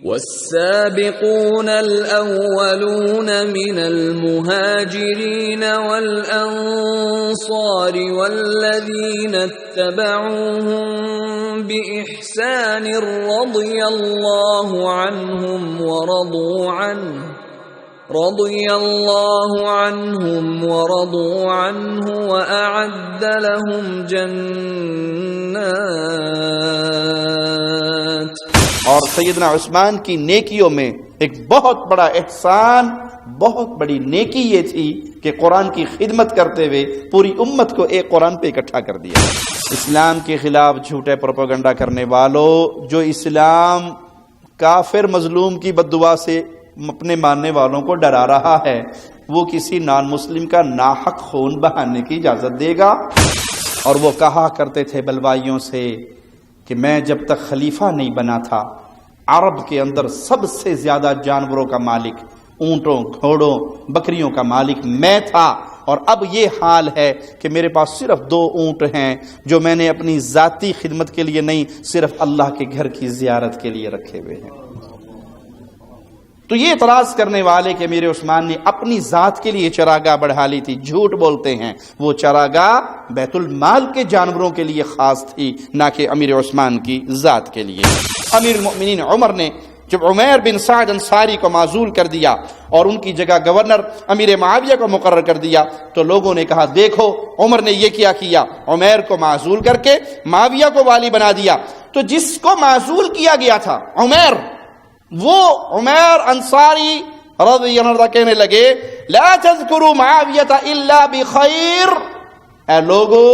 والسابقون الأولون من المهاجرين والأنصار والذين اتبعوهم بإحسان رضي الله عنهم ورضوا عنه وأعد لهم جنات. اور سیدنا عثمان کی نیکیوں میں ایک بہت بڑا احسان، بہت بڑی نیکی یہ تھی کہ قرآن کی خدمت کرتے ہوئے پوری امت کو ایک قرآن پہ اکٹھا کر دیا. اسلام کے خلاف جھوٹے پروپیگنڈا کرنے والوں، جو اسلام کافر مظلوم کی بددعا سے اپنے ماننے والوں کو ڈرا رہا ہے، وہ کسی نان مسلم کا ناحق خون بہانے کی اجازت دے گا؟ اور وہ کہا کرتے تھے بلوائیوں سے کہ میں جب تک خلیفہ نہیں بنا تھا، عرب کے اندر سب سے زیادہ جانوروں کا مالک، اونٹوں، گھوڑوں، بکریوں کا مالک میں تھا، اور اب یہ حال ہے کہ میرے پاس صرف 2 اونٹ ہیں جو میں نے اپنی ذاتی خدمت کے لیے نہیں، صرف اللہ کے گھر کی زیارت کے لیے رکھے ہوئے ہیں. تو یہ اعتراض کرنے والے کہ امیر عثمان نے اپنی ذات کے لیے چراگاہ بڑھا لی تھی، جھوٹ بولتے ہیں. وہ چراگاہ بیت المال کے جانوروں کے لیے خاص تھی، نہ کہ امیر عثمان کی ذات کے لیے. امیر المؤمنین عمر نے جب عمیر بن سعد انصاری کو معزول کر دیا اور ان کی جگہ گورنر امیر معاویہ کو مقرر کر دیا، تو لوگوں نے کہا دیکھو عمر نے یہ کیا، عمیر کو معزول کر کے معاویہ کو والی بنا دیا. تو جس کو معزول کیا گیا تھا عمیر، وہ عمیر انصاری رضی اللہ عنہ کہنے لگے لا تذکروا معاویہ الا بخیر. اے لوگو،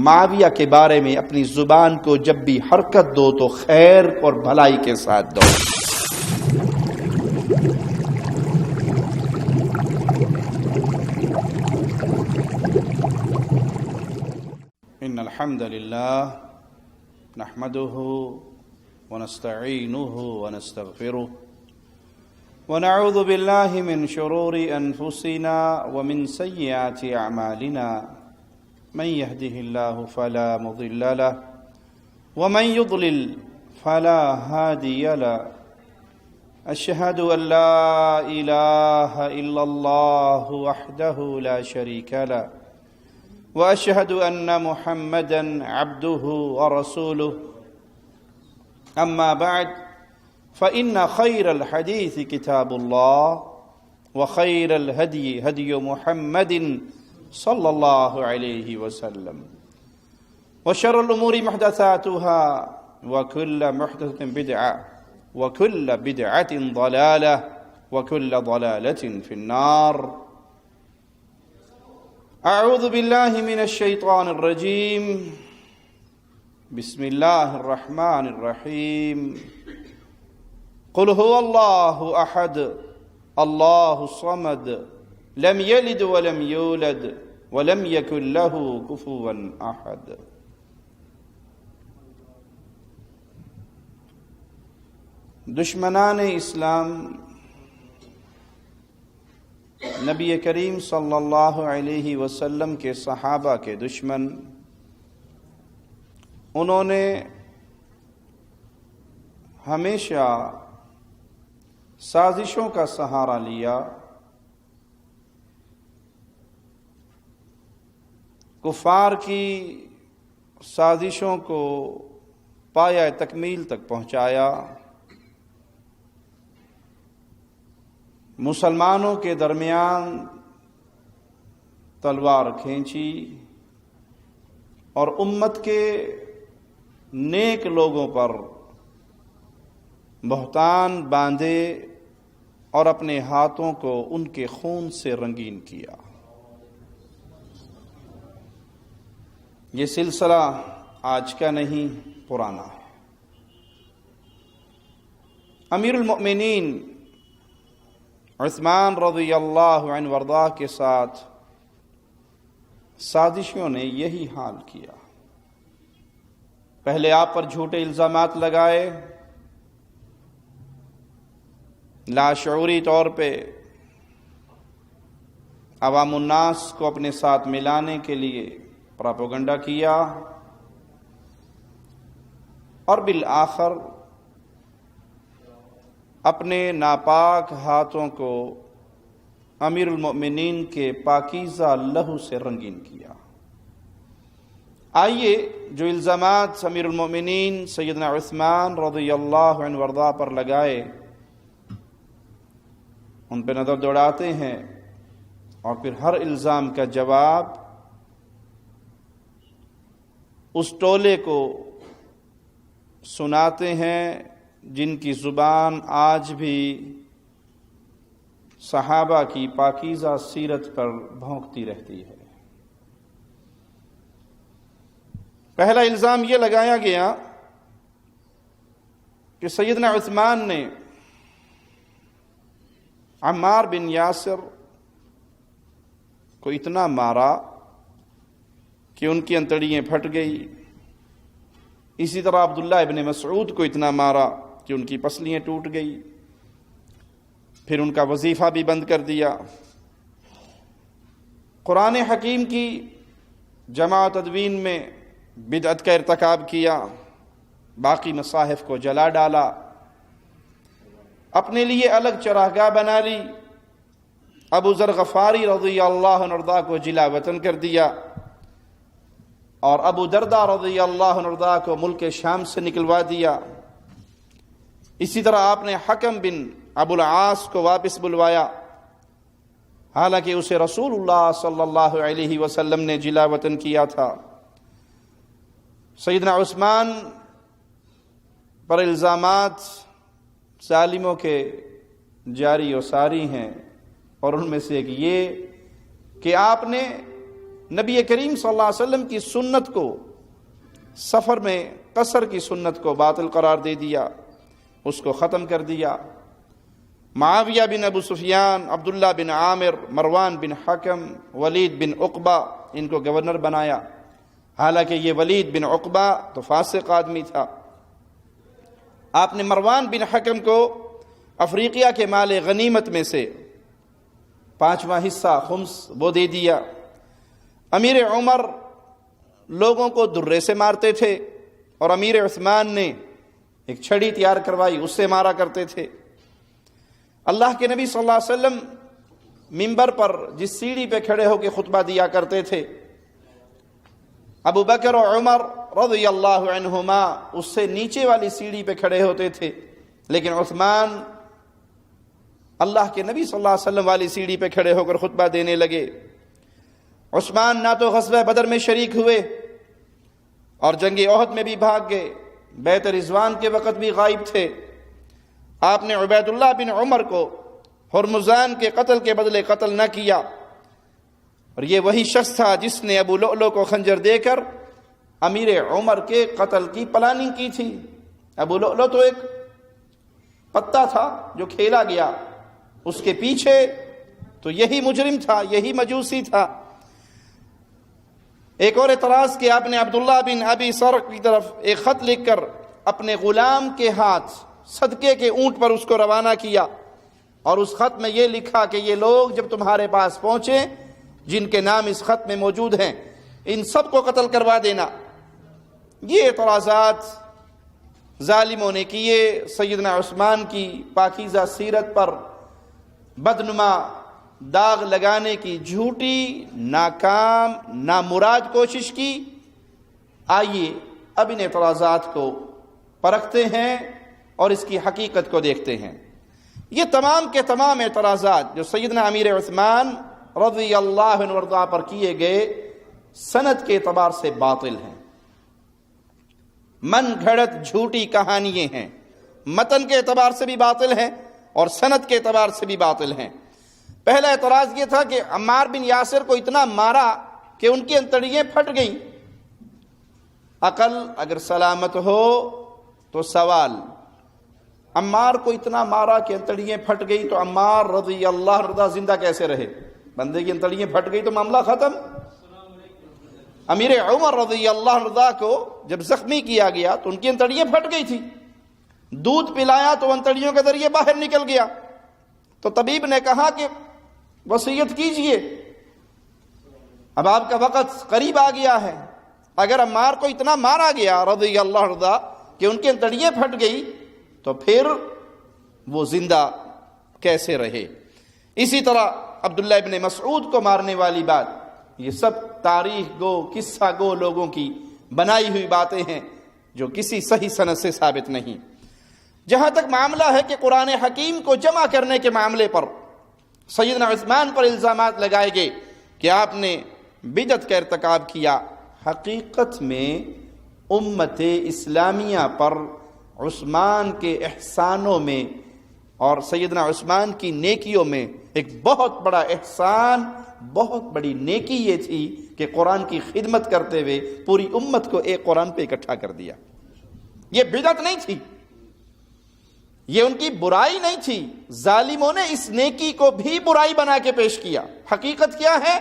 معاویہ کے بارے میں اپنی زبان کو جب بھی حرکت دو تو خیر اور بھلائی کے ساتھ دو. ان الحمد للہ نحمده ونستعینه ونستغفره ونعوذ بالله من شرور انفسنا ومن سیئات اعمالنا من يهده الله فلا مضل له ومن يضلل فلا هادي له. اشهد ان لا اله الا الله وحده لا شريك له واشهد ان محمدا عبده ورسوله. اما بعد فان خير الحديث كتاب الله وخير الهدي هدي محمد صلى الله عليه وسلم وشر الامور محدثاتها وكل محدثة بدعة وكل بدعة ضلالة وكل ضلالة في النار. اعوذ بالله من الشيطان الرجيم. بسم الله الرحمن الرحيم. قل هو الله احد الله الصمد لم يلد ولم يولد ولم يكن له كفوا احد. دشمنان اسلام، نبی کریم صلی اللہ علیہ وسلم کے صحابہ کے دشمن، انہوں نے ہمیشہ سازشوں کا سہارا لیا، کفار کی سازشوں کو پایہ تکمیل تک پہنچایا، مسلمانوں کے درمیان تلوار کھینچی اور امت کے نیک لوگوں پر بہتان باندھے اور اپنے ہاتھوں کو ان کے خون سے رنگین کیا. یہ سلسلہ آج کا نہیں، پرانا ہے. امیر المؤمنین عثمان رضی اللہ عنہ وارضاہ کے ساتھ سازشوں نے یہی حال کیا. پہلے آپ پر جھوٹے الزامات لگائے، لاشعوری طور پہ عوام الناس کو اپنے ساتھ ملانے کے لیے پروپیگنڈا کیا، اور بالآخر اپنے ناپاک ہاتھوں کو امیر المؤمنین کے پاکیزہ لہو سے رنگین کیا۔ آئیے جو الزامات امیر المؤمنین سیدنا عثمان رضی اللہ عنہ وارضاہ پر لگائے ان پہ نظر دوڑاتے ہیں، اور پھر ہر الزام کا جواب اس ٹولے کو سناتے ہیں جن کی زبان آج بھی صحابہ کی پاکیزہ سیرت پر بھونکتی رہتی ہے۔ پہلا الزام یہ لگایا گیا کہ سیدنا عثمان نے عمار بن یاسر کو اتنا مارا کہ ان کی انتڑیاں پھٹ گئی، اسی طرح عبداللہ ابن مسعود کو اتنا مارا کہ ان کی پسلیاں ٹوٹ گئی، پھر ان کا وظیفہ بھی بند کر دیا، قرآن حکیم کی جمع و تدوین میں بدعت کا ارتکاب کیا، باقی مصاحف کو جلا ڈالا، اپنے لیے الگ چراگاہ بنا لی، ابو ذر غفاری رضی اللہ عنہ کو جلا وطن کر دیا، اور ابو دردہ رضی اللہ عنہ کو ملک شام سے نکلوا دیا۔ اسی طرح آپ نے حکم بن ابو العاص کو واپس بلوایا، حالانکہ اسے رسول اللہ صلی اللہ علیہ وسلم نے جلا وطن کیا تھا۔ سیدنا عثمان پر الزامات ظالموں کے جاری و ساری ہیں، اور ان میں سے ایک یہ کہ آپ نے نبی کریم صلی اللہ علیہ وسلم کی سنت کو، سفر میں قصر کی سنت کو باطل قرار دے دیا، اس کو ختم کر دیا۔ معاویہ بن ابو سفیان، عبداللہ بن عامر، مروان بن حکم، ولید بن عقبہ، ان کو گورنر بنایا، حالانکہ یہ ولید بن عقبہ تو فاسق آدمی تھا۔ آپ نے مروان بن حکم کو افریقیہ کے مال غنیمت میں سے 5واں حصہ خمس وہ دے دیا۔ امیر عمر لوگوں کو درے سے مارتے تھے، اور امیر عثمان نے ایک چھڑی تیار کروائی، اس سے مارا کرتے تھے۔ اللہ کے نبی صلی اللہ علیہ وسلم منبر پر جس سیڑھی پہ کھڑے ہو کے خطبہ دیا کرتے تھے، ابو بکر و عمر رضی اللہ عنہما اس سے نیچے والی سیڑھی پہ کھڑے ہوتے تھے، لیکن عثمان اللہ کے نبی صلی اللہ علیہ وسلم والی سیڑھی پہ کھڑے ہو کر خطبہ دینے لگے۔ عثمان نہ تو غزوہ بدر میں شریک ہوئے اور جنگ احد میں بھی بھاگ گئے، بیعت رضوان کے وقت بھی غائب تھے۔ آپ نے عبید اللہ بن عمر کو ہرمزان کے قتل کے بدلے قتل نہ کیا، اور یہ وہی شخص تھا جس نے ابو لؤلؤ کو خنجر دے کر امیر عمر کے قتل کی پلاننگ کی تھی۔ ابو لؤلؤ تو ایک پتا تھا جو کھیلا گیا، اس کے پیچھے تو یہی مجرم تھا، یہی مجوسی تھا۔ ایک اور اعتراض کہ آپ نے عبداللہ بن ابی سرق کی طرف ایک خط لکھ کر اپنے غلام کے ہاتھ صدقے کے اونٹ پر اس کو روانہ کیا، اور اس خط میں یہ لکھا کہ یہ لوگ جب تمہارے پاس پہنچیں، جن کے نام اس خط میں موجود ہیں، ان سب کو قتل کروا دینا۔ یہ اعتراضات ظالموں نے کیے سیدنا عثمان کی پاکیزہ سیرت پر بدنما داغ لگانے کی جھوٹی، ناکام، نامراد کوشش کی۔ آئیے اب ان اعتراضات کو پرکھتے ہیں اور اس کی حقیقت کو دیکھتے ہیں۔ یہ تمام کے تمام اعتراضات جو سیدنا امیر عثمان رضی اللہ عنہ وارضاہ پر کیے گئے، سند کے اعتبار سے باطل ہیں، من گھڑت جھوٹی کہانیاں ہیں، متن کے اعتبار سے بھی باطل ہیں اور سند کے اعتبار سے بھی باطل ہیں۔ پہلا اعتراض یہ تھا کہ عمار بن یاسر کو اتنا مارا کہ ان کی انتڑیاں پھٹ گئیں۔ عقل اگر سلامت ہو تو سوال، عمار کو اتنا مارا کہ انتڑیاں پھٹ گئی تو عمار رضی اللہ عنہ زندہ کیسے رہے؟ بندے کی انتڑیاں پھٹ گئی تو معاملہ ختم۔ امیر عمر رضی اللہ عنہ کو جب زخمی کیا گیا تو ان کی انتڑیاں پھٹ گئی تھی، دودھ پلایا تو انتڑیوں کے ذریعے باہر نکل گیا، تو طبیب نے کہا کہ وصیت کیجئے، اب آپ کا وقت قریب آ گیا ہے۔ اگر عمار کو اتنا مارا گیا رضی اللہ عنہ کہ ان کی انتڑیاں پھٹ گئی، تو پھر وہ زندہ کیسے رہے؟ اسی طرح عبداللہ ابن مسعود کو مارنے والی بات، یہ سب تاریخ گو، قصہ گو لوگوں کی بنائی ہوئی باتیں ہیں جو کسی صحیح سند سے ثابت نہیں۔ جہاں تک معاملہ ہے کہ قرآن حکیم کو جمع کرنے کے معاملے پر سیدنا عثمان پر الزامات لگائے گئے کہ آپ نے بدعت کا ارتکاب کیا، حقیقت میں امت اسلامیہ پر عثمان کے احسانوں میں اور سیدنا عثمان کی نیکیوں میں ایک بہت بڑا احسان، بہت بڑی نیکی یہ تھی کہ قرآن کی خدمت کرتے ہوئے پوری امت کو ایک قرآن پہ اکٹھا کر دیا۔ یہ بدعت نہیں تھی، یہ ان کی برائی نہیں تھی، ظالموں نے اس نیکی کو بھی برائی بنا کے پیش کیا۔ حقیقت کیا ہے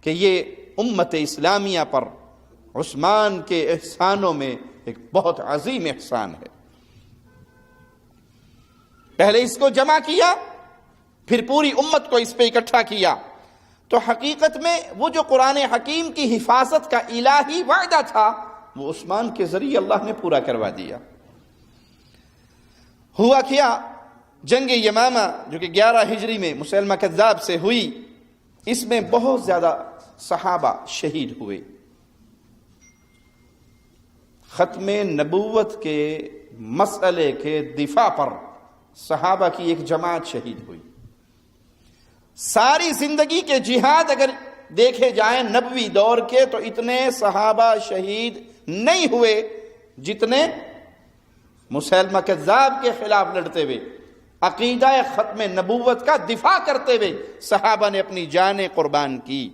کہ یہ امت اسلامیہ پر عثمان کے احسانوں میں ایک بہت عظیم احسان ہے۔ پہلے اس کو جمع کیا، پھر پوری امت کو اس پہ اکٹھا کیا، تو حقیقت میں وہ جو قرآن حکیم کی حفاظت کا الہی وعدہ تھا وہ عثمان کے ذریعے اللہ نے پورا کروا دیا۔ ہوا کیا، جنگ یمامہ جو کہ 11 ہجری میں مسیلمہ کذاب سے ہوئی، اس میں بہت زیادہ صحابہ شہید ہوئے۔ ختم نبوت کے مسئلے کے دفاع پر صحابہ کی ایک جماعت شہید ہوئی۔ ساری زندگی کے جہاد اگر دیکھے جائیں نبوی دور کے تو اتنے صحابہ شہید نہیں ہوئے جتنے مسیلمہ کذاب کے خلاف لڑتے ہوئے، عقیدہ ختم نبوت کا دفاع کرتے ہوئے صحابہ نے اپنی جانیں قربان کی۔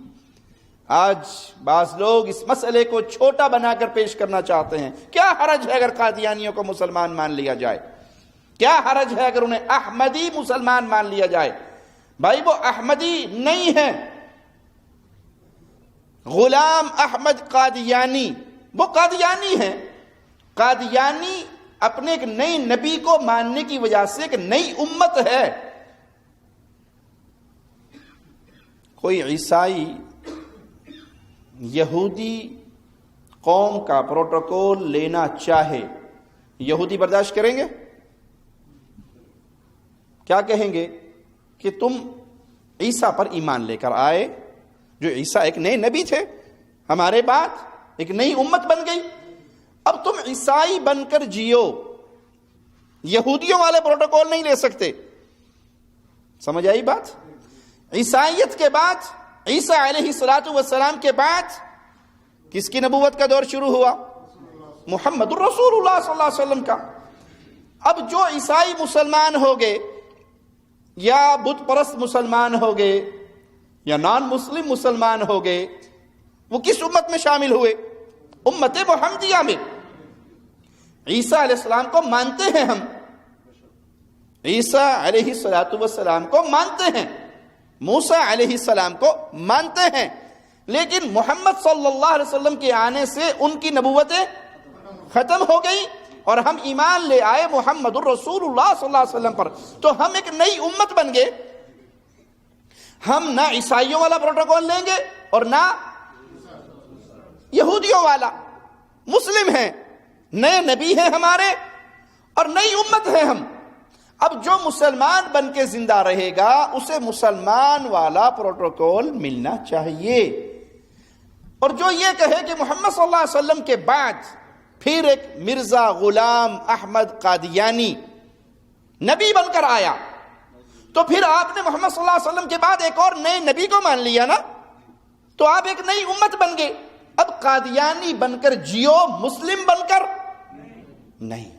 آج بعض لوگ اس مسئلے کو چھوٹا بنا کر پیش کرنا چاہتے ہیں، کیا حرج ہے اگر قادیانیوں کو مسلمان مان لیا جائے؟ کیا حرج ہے اگر انہیں احمدی مسلمان مان لیا جائے؟ بھائی وہ احمدی نہیں ہے، غلام احمد قادیانی وہ قادیانی ہیں۔ قادیانی اپنے ایک نئی نبی کو ماننے کی وجہ سے ایک نئی امت ہے۔ کوئی عیسائی یہودی قوم کا پروٹوکول لینا چاہے، یہودی برداشت کریں گے؟ کیا کہیں گے کہ تم عیسیٰ پر ایمان لے کر آئے، جو عیسیٰ ایک نئے نبی تھے، ہمارے بعد ایک نئی امت بن گئی، اب تم عیسائی بن کر جیو، یہودیوں والے پروٹوکول نہیں لے سکتے۔ سمجھ آئی بات؟ عیسائیت کے بعد، عیسیٰ علیہ السلام کے بعد کس کی نبوت کا دور شروع ہوا؟ محمد الرسول اللہ صلی اللہ علیہ وسلم کا۔ اب جو عیسائی مسلمان ہو گئے یا بت پرست مسلمان ہو گئے یا نان مسلم مسلمان ہو گئے، وہ کس امت میں شامل ہوئے؟ امت محمدیہ میں۔ عیسیٰ علیہ السلام کو مانتے ہیں ہم، عیسیٰ علیہ السلام کو مانتے ہیں، موسیٰ علیہ السلام کو مانتے ہیں، لیکن محمد صلی اللہ علیہ وسلم کے آنے سے ان کی نبوتیں ختم ہو گئی اور ہم ایمان لے آئے محمد الرسول اللہ صلی اللہ علیہ وسلم پر، تو ہم ایک نئی امت بن گئے۔ ہم نہ عیسائیوں والا پروٹوکول لیں گے اور نہ یہودیوں والا، مسلم ہیں، نئے نبی ہیں ہمارے اور نئی امت ہے ہم۔ اب جو مسلمان بن کے زندہ رہے گا اسے مسلمان والا پروٹوکول ملنا چاہیے، اور جو یہ کہے کہ محمد صلی اللہ علیہ وسلم کے بعد پھر ایک مرزا غلام احمد قادیانی نبی بن کر آیا، تو پھر آپ نے محمد صلی اللہ علیہ وسلم کے بعد ایک اور نئے نبی کو مان لیا نا، تو آپ ایک نئی امت بن گئے۔ اب قادیانی بن کر جیو، مسلم بن کر نہیں۔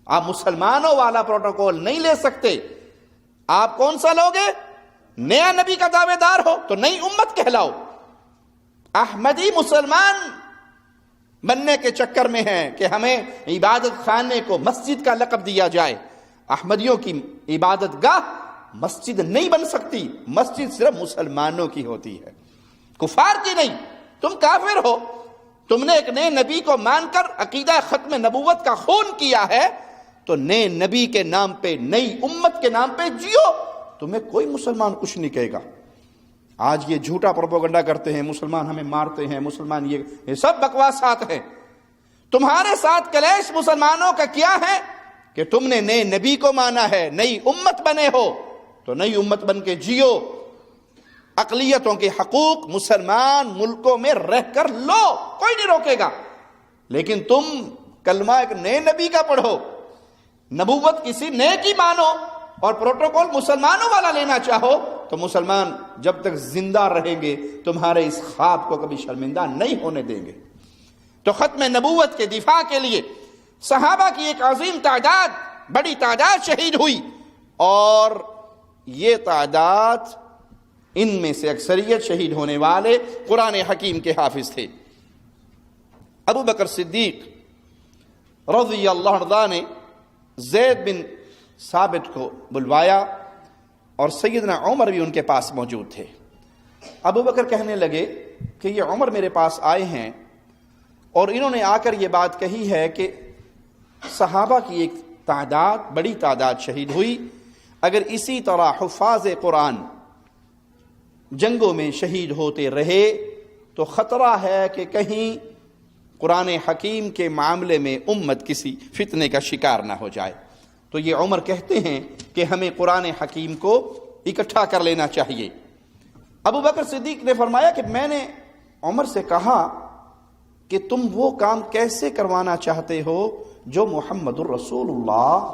آپ مسلمانوں والا پروٹوکول نہیں لے سکتے۔ آپ کون سا لوگے؟ نیا نبی کا دعوے دار ہو تو نئی امت کہلاؤ۔ احمدی مسلمان بننے کے چکر میں ہیں کہ ہمیں عبادت خانے کو مسجد کا لقب دیا جائے۔ احمدیوں کی عبادت گاہ مسجد نہیں بن سکتی، مسجد صرف مسلمانوں کی ہوتی ہے، کفار کی نہیں۔ تم کافر ہو، تم نے ایک نئے نبی کو مان کر عقیدہ ختم نبوت کا خون کیا ہے، تو نئے نبی کے نام پہ، نئی امت کے نام پہ جیو، تمہیں کوئی مسلمان کچھ نہیں کہے گا۔ آج یہ جھوٹا پروپیگنڈا کرتے ہیں، مسلمان ہمیں مارتے ہیں، مسلمان یہ سب بکواسات ہیں۔ تمہارے ساتھ کلیش مسلمانوں کا کیا ہے کہ تم نے نئے نبی کو مانا ہے، نئی امت بنے ہو تو نئی امت بن کے جیو، اقلیتوں کے حقوق مسلمان ملکوں میں رہ کر لو، کوئی نہیں روکے گا، لیکن تم کلمہ ایک نئے نبی کا پڑھو، نبوت کسی نئے کی مانو، اور پروٹوکول مسلمانوں والا لینا چاہو تو مسلمان جب تک زندہ رہیں گے تمہارے اس خواب کو کبھی شرمندہ نہیں ہونے دیں گے۔ تو ختم نبوت کے دفاع کے لیے صحابہ کی ایک عظیم تعداد، بڑی تعداد شہید ہوئی، اور یہ تعداد ان میں سے اکثریت شہید ہونے والے قرآن حکیم کے حافظ تھے۔ ابو بکر صدیق رضی اللہ عنہ نے زید بن ثابت کو بلوایا، اور سیدنا عمر بھی ان کے پاس موجود تھے۔ ابو بکر کہنے لگے کہ یہ عمر میرے پاس آئے ہیں اور انہوں نے آ کر یہ بات کہی ہے کہ صحابہ کی ایک تعداد، بڑی تعداد شہید ہوئی، اگر اسی طرح حفاظ قرآن جنگوں میں شہید ہوتے رہے تو خطرہ ہے کہ کہیں قرآن حکیم کے معاملے میں امت کسی فتنے کا شکار نہ ہو جائے۔ تو یہ عمر کہتے ہیں کہ ہمیں قرآن حکیم کو اکٹھا کر لینا چاہیے۔ ابو بکر صدیق نے فرمایا کہ میں نے عمر سے کہا کہ تم وہ کام کیسے کروانا چاہتے ہو جو محمد الرسول اللہ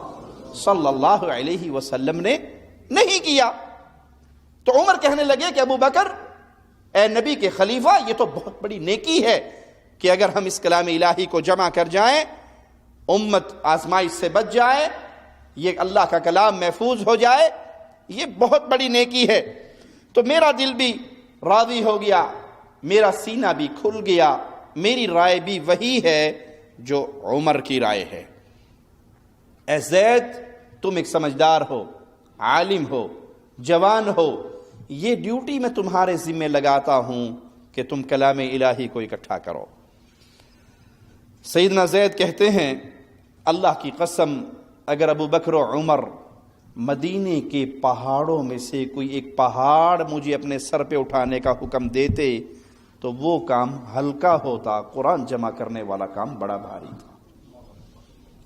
صلی اللہ علیہ وسلم نے نہیں کیا؟ تو عمر کہنے لگے کہ ابو بکر، اے نبی کے خلیفہ، یہ تو بہت بڑی نیکی ہے کہ اگر ہم اس کلام الہی کو جمع کر جائیں، امت آزمائش سے بچ جائے، یہ اللہ کا کلام محفوظ ہو جائے، یہ بہت بڑی نیکی ہے۔ تو میرا دل بھی راضی ہو گیا، میرا سینہ بھی کھل گیا، میری رائے بھی وہی ہے جو عمر کی رائے ہے۔ اے زید، تم ایک سمجھدار ہو، عالم ہو، جوان ہو، یہ ڈیوٹی میں تمہارے ذمہ لگاتا ہوں کہ تم کلام الہی کو اکٹھا کرو۔ سیدنا زید کہتے ہیں، اللہ کی قسم، اگر ابو بکر و عمر مدینے کے پہاڑوں میں سے کوئی ایک پہاڑ مجھے اپنے سر پہ اٹھانے کا حکم دیتے تو وہ کام ہلکا ہوتا، قرآن جمع کرنے والا کام بڑا بھاری تھا۔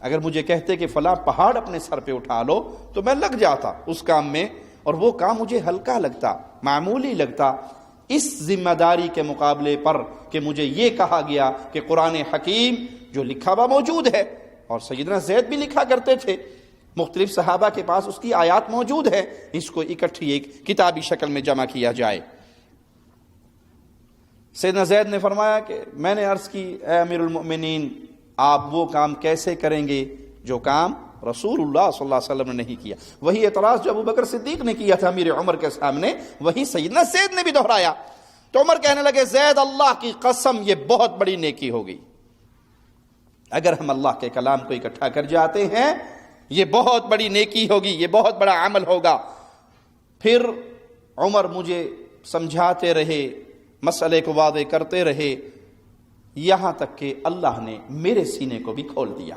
اگر مجھے کہتے کہ فلاں پہاڑ اپنے سر پہ اٹھا لو تو میں لگ جاتا اس کام میں، اور وہ کام مجھے ہلکا لگتا، معمولی لگتا، اس ذمہ داری کے مقابلے پر کہ مجھے یہ کہا گیا کہ قرآن حکیم جو لکھا ہوا موجود ہے، اور سیدنا زید بھی لکھا کرتے تھے، مختلف صحابہ کے پاس اس کی آیات موجود ہے، اس کو اکٹھی ایک کتابی شکل میں جمع کیا جائے۔ سیدنا زید نے فرمایا کہ میں نے عرض کی، اے امیر المؤمنین، آپ وہ کام کیسے کریں گے جو کام رسول اللہ صلی اللہ علیہ وسلم نے نہیں کیا؟ وہی اعتراض جو ابو بکر صدیق نے کیا تھا امیر عمر کے سامنے، وہی سیدنا زید نے بھی دہرایا۔ تو عمر کہنے لگے، زید، اللہ کی قسم، یہ بہت بڑی نیکی ہوگی اگر ہم اللہ کے کلام کو اکٹھا کر جاتے ہیں، یہ بہت بڑی نیکی ہوگی، یہ بہت بڑا عمل ہوگا۔ پھر عمر مجھے سمجھاتے رہے، مسئلے کو واضح کرتے رہے، یہاں تک کہ اللہ نے میرے سینے کو بھی کھول دیا۔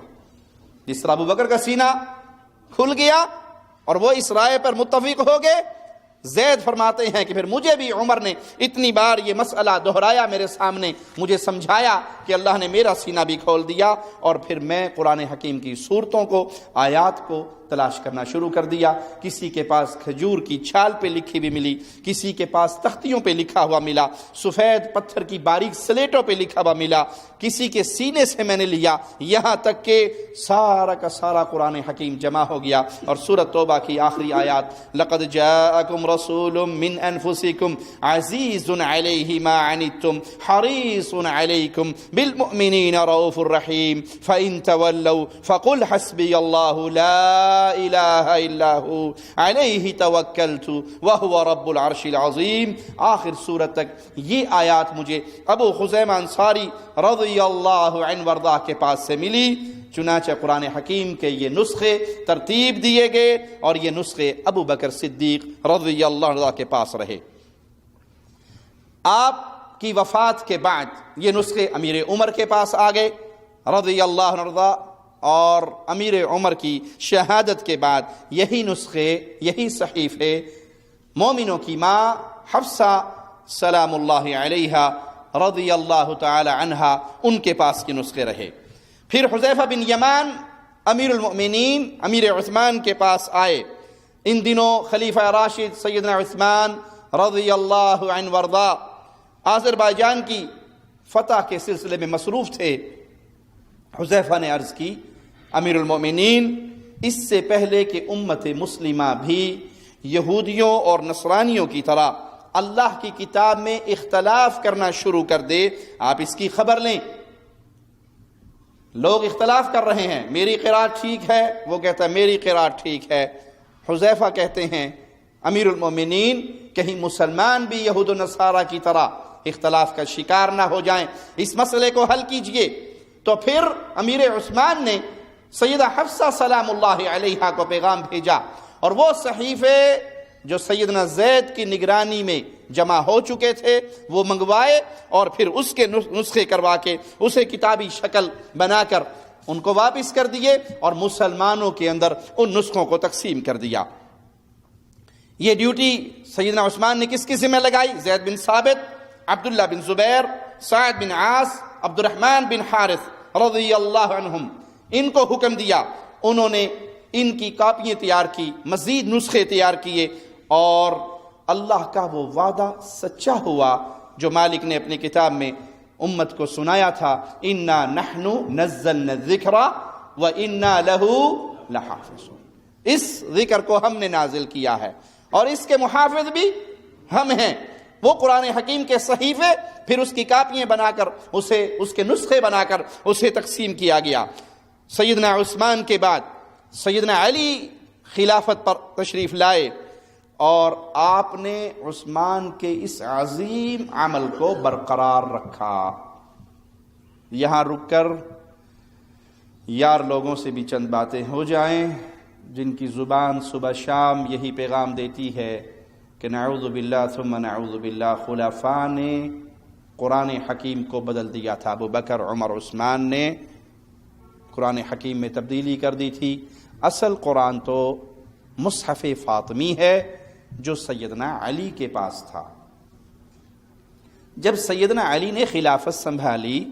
جس طرح ابو بکر کا سینہ کھل گیا اور وہ اس رائے پر متفق ہو گئے، زید فرماتے ہیں کہ پھر مجھے بھی عمر نے اتنی بار یہ مسئلہ دہرایا میرے سامنے، مجھے سمجھایا کہ اللہ نے میرا سینہ بھی کھول دیا، اور پھر میں قرآن حکیم کی صورتوں کو، آیات کو تلاش کرنا شروع کر دیا۔ کسی کے پاس کھجور کی چھال پہ لکھی بھی ملی، کسی کے پاس تختیوں پہ لکھا ہوا ملا، سفید پتھر کی باریک سلیٹوں پہ لکھا ہوا ملا، کسی کے سینے سے میں نے لیا، یہاں تک کہ سارا کا سارا قرآن حکیم جمع ہو گیا۔ اور سورۃ توبہ کی آخری آیات، لقد جاءکم رسول من انفسکم عزیز علیہ ما عنتم حریص علیکم بالمؤمنین رؤوف الرحیم فإن تولوا فقل حسبی اللہ لا الہ الا ہو علیہ توکلت وہو رب العرش العظیم۔ آخر سورت تک یہ آیات مجھے ابو خزیمہ انصاری رضی اللہ عنہ وارضاہ کے پاس سے ملی۔ چنانچہ قرآن حکیم کے یہ نسخے ترتیب دیے گئے اور یہ نسخے ابو بکر صدیق رضی اللہ عنہ کے پاس رہے۔ آپ کی وفات کے بعد یہ نسخے امیر عمر کے پاس آ گئے رضی اللہ عنہ، اور امیر عمر کی شہادت کے بعد یہی نسخے، یہی صحیفے مومنوں کی ماں حفصہ سلام اللہ علیہا رضی اللہ تعالی عنہا، ان کے پاس کے نسخے رہے۔ پھر حذیفہ بن یمان امیر المؤمنین امیر عثمان کے پاس آئے. ان دنوں خلیفہ راشد سیدنا عثمان رضی اللہ عنہ وارضا آذربائیجان کی فتح کے سلسلے میں مصروف تھے. حذیفہ نے عرض کی امیر المؤمنین، اس سے پہلے کہ امت مسلمہ بھی یہودیوں اور نصرانیوں کی طرح اللہ کی کتاب میں اختلاف کرنا شروع کر دے، آپ اس کی خبر لیں. لوگ اختلاف کر رہے ہیں، میری قرات ٹھیک ہے، وہ کہتا ہے میری قرات ٹھیک ہے. حذیفہ کہتے ہیں امیر المؤمنین، کہیں مسلمان بھی یہود و نصارہ کی طرح اختلاف کا شکار نہ ہو جائیں، اس مسئلے کو حل کیجئے. تو پھر امیر عثمان نے سیدہ حفصہ سلام اللہ علیہا کو پیغام بھیجا، اور وہ صحیفے جو سیدنا زید کی نگرانی میں جمع ہو چکے تھے وہ منگوائے، اور پھر اس کے نسخے کروا کے اسے کتابی شکل بنا کر ان کو واپس کر دیے، اور مسلمانوں کے اندر ان نسخوں کو تقسیم کر دیا. یہ ڈیوٹی سیدنا عثمان نے کس کی ذمہ لگائی؟ زید بن ثابت، عبداللہ بن زبیر، سعد بن عاص، عبد الرحمن بن حارث رضی اللہ عنہم، ان کو حکم دیا. انہوں نے ان کی کاپیاں تیار کی، مزید نسخے تیار کیے، اور اللہ کا وہ وعدہ سچا ہوا جو مالک نے اپنی کتاب میں امت کو سنایا تھا، انا نحن نزلنا الذکر وانا له لحافظون. اس ذکر کو ہم نے نازل کیا ہے اور اس کے محافظ بھی ہم ہیں. وہ قرآن حکیم کے صحیفے پھر اس کی کاپیاں بنا کر اس کے نسخے بنا کر اسے تقسیم کیا گیا. سیدنا عثمان کے بعد سیدنا علی خلافت پر تشریف لائے، اور آپ نے عثمان کے اس عظیم عمل کو برقرار رکھا. یہاں رک کر یار لوگوں سے بھی چند باتیں ہو جائیں جن کی زبان صبح شام یہی پیغام دیتی ہے کہ نعوذ باللہ ثم نعوذ باللہ خلفاء نے قرآن حکیم کو بدل دیا تھا. ابو بکر، عمر، عثمان نے قرآن حکیم میں تبدیلی کر دی تھی. اصل قرآن تو مصحف فاطمی ہے جو سیدنا علی کے پاس تھا. جب سیدنا علی نے خلافت سنبھالی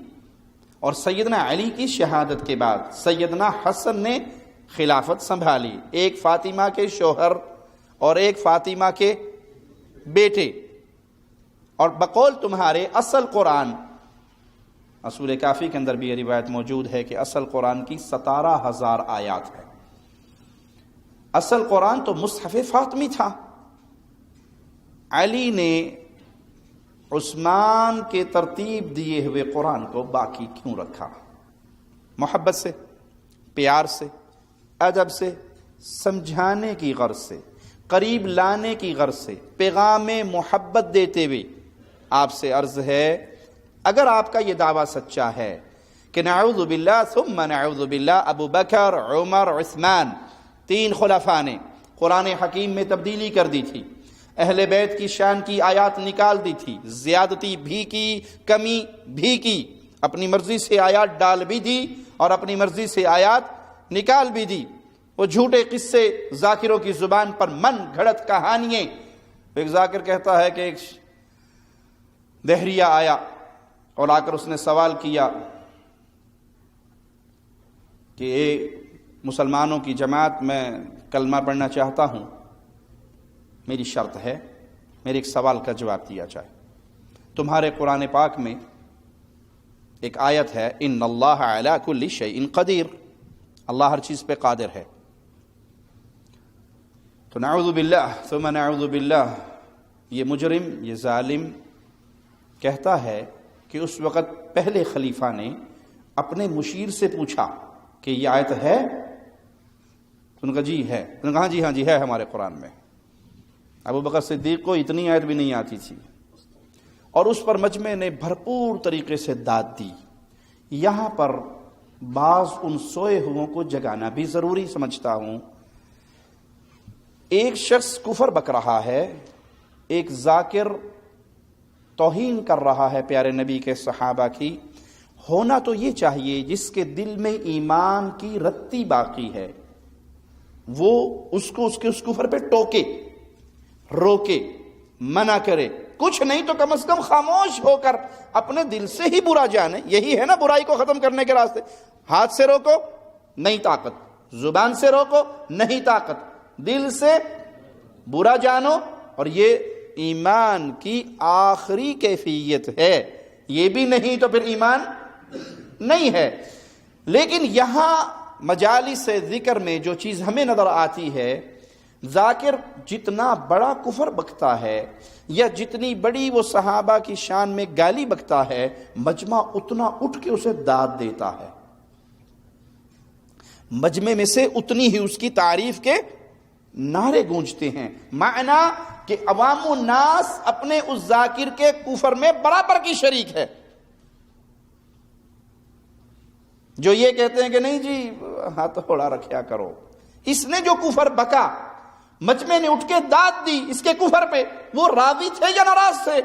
اور سیدنا علی کی شہادت کے بعد سیدنا حسن نے خلافت سنبھالی، ایک فاطمہ کے شوہر اور ایک فاطمہ کے بیٹے، اور بقول تمہارے اصل قرآن، اصول کافی کے اندر بھی یہ روایت موجود ہے کہ اصل قرآن کی 17,000 آیات ہے. اصل قرآن تو مصحف فاطمی تھا. علی نے عثمان کے ترتیب دیے ہوئے قرآن کو باقی کیوں رکھا؟ محبت سے، پیار سے، ادب سے، سمجھانے کی غرض سے، قریب لانے کی غرض سے، پیغام محبت دیتے ہوئے. آپ سے عرض ہے اگر آپ کا یہ دعویٰ سچا ہے کہ نعوذ باللہ ثم نعوذ باللہ ابو بکر، عمر، عثمان، 3 خلفاء نے قرآن حکیم میں تبدیلی کر دی تھی، اہل بیت کی شان کی آیات نکال دی تھی، زیادتی بھی کی، کمی بھی کی، اپنی مرضی سے آیات ڈال بھی دی اور اپنی مرضی سے آیات نکال بھی دی، وہ جھوٹے قصے ذاکروں کی زبان پر من گھڑت کہانیاں. ایک ذاکر کہتا ہے کہ ایک دہریہ آیا اور آ کر اس نے سوال کیا کہ مسلمانوں کی جماعت میں کلمہ پڑھنا چاہتا ہوں، میری شرط ہے میرے ایک سوال کا جواب دیا جائے. تمہارے قرآن پاک میں ایک آیت ہے ان اللہ علی کل شیء قدیر، اللہ ہر چیز پہ قادر ہے. تو نعوذ باللہ ثم نعوذ باللہ، یہ مجرم، یہ ظالم کہتا ہے کہ اس وقت پہلے خلیفہ نے اپنے مشیر سے پوچھا کہ یہ آیت ہے؟ انہوں نے کہا جی ہے. انہوں نے کہا ہاں جی ہے ہمارے قرآن میں. ابو بکر صدیق کو اتنی آیت بھی نہیں آتی تھی اور اس پر مجمع نے بھرپور طریقے سے داد دی. یہاں پر بعض ان سوئے ہوئوں کو جگانا بھی ضروری سمجھتا ہوں. ایک شخص کفر بک رہا ہے، ایک ذاکر توہین کر رہا ہے پیارے نبی کے صحابہ کی. ہونا تو یہ چاہیے جس کے دل میں ایمان کی رتی باقی ہے وہ اس کو اس کے اس کفر پہ ٹوکے، روکے، منع کرے. کچھ نہیں تو کم از کم خاموش ہو کر اپنے دل سے ہی برا جانے. یہی ہے نا برائی کو ختم کرنے کے راستے. ہاتھ سے روکو نہیں طاقت، زبان سے روکو نہیں طاقت، دل سے برا جانو، اور یہ ایمان کی آخری کیفیت ہے، یہ بھی نہیں تو پھر ایمان نہیں ہے۔ لیکن یہاں مجالس ذکر میں جو چیز ہمیں نظر آتی ہے، ذاکر جتنا بڑا کفر بکتا ہے یا جتنی بڑی وہ صحابہ کی شان میں گالی بکتا ہے، مجمع اتنا اٹھ کے اسے داد دیتا ہے، مجمع میں سے اتنی ہی اس کی تعریف کے نعرے گونجتے ہیں، معنی کہ عوام الناس اپنے اس ذاکر کے کفر میں برابر کی شریک ہے۔ جو یہ کہتے ہیں کہ نہیں جی ہاتھ تھوڑا رکھیا کرو، اس نے جو کفر بکا، مجمع نے اٹھ کے داد دی اس کے کفر پہ، وہ راضی تھے یا ناراض تھے؟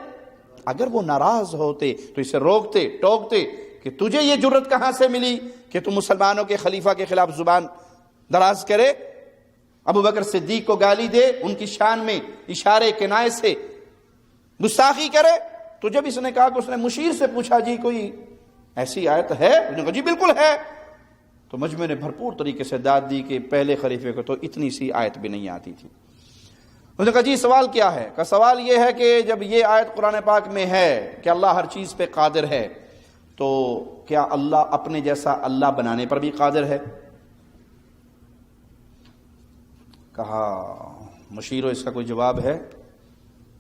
اگر وہ ناراض ہوتے تو اسے روکتے ٹوکتے کہ تجھے یہ جرت کہاں سے ملی کہ تم مسلمانوں کے خلیفہ کے خلاف زبان دراز کرے، ابو بکر صدیق کو گالی دے، ان کی شان میں اشارے کنائے سے گستاخی کرے۔ تو جب اس نے کہا کہ اس نے مشیر سے پوچھا جی کوئی ایسی آیت ہے؟ انہوں نے کہا جی بالکل ہے۔ تو مجمع نے بھرپور طریقے سے داد دی کہ پہلے خلیفے کو تو اتنی سی آیت بھی نہیں آتی تھی۔ انہوں نے کہا جی سوال کیا ہے؟ کہ سوال یہ ہے کہ جب یہ آیت قرآن پاک میں ہے کہ اللہ ہر چیز پہ قادر ہے، تو کیا اللہ اپنے جیسا اللہ بنانے پر بھی قادر ہے؟ کہا مشیروں اس کا کوئی جواب ہے؟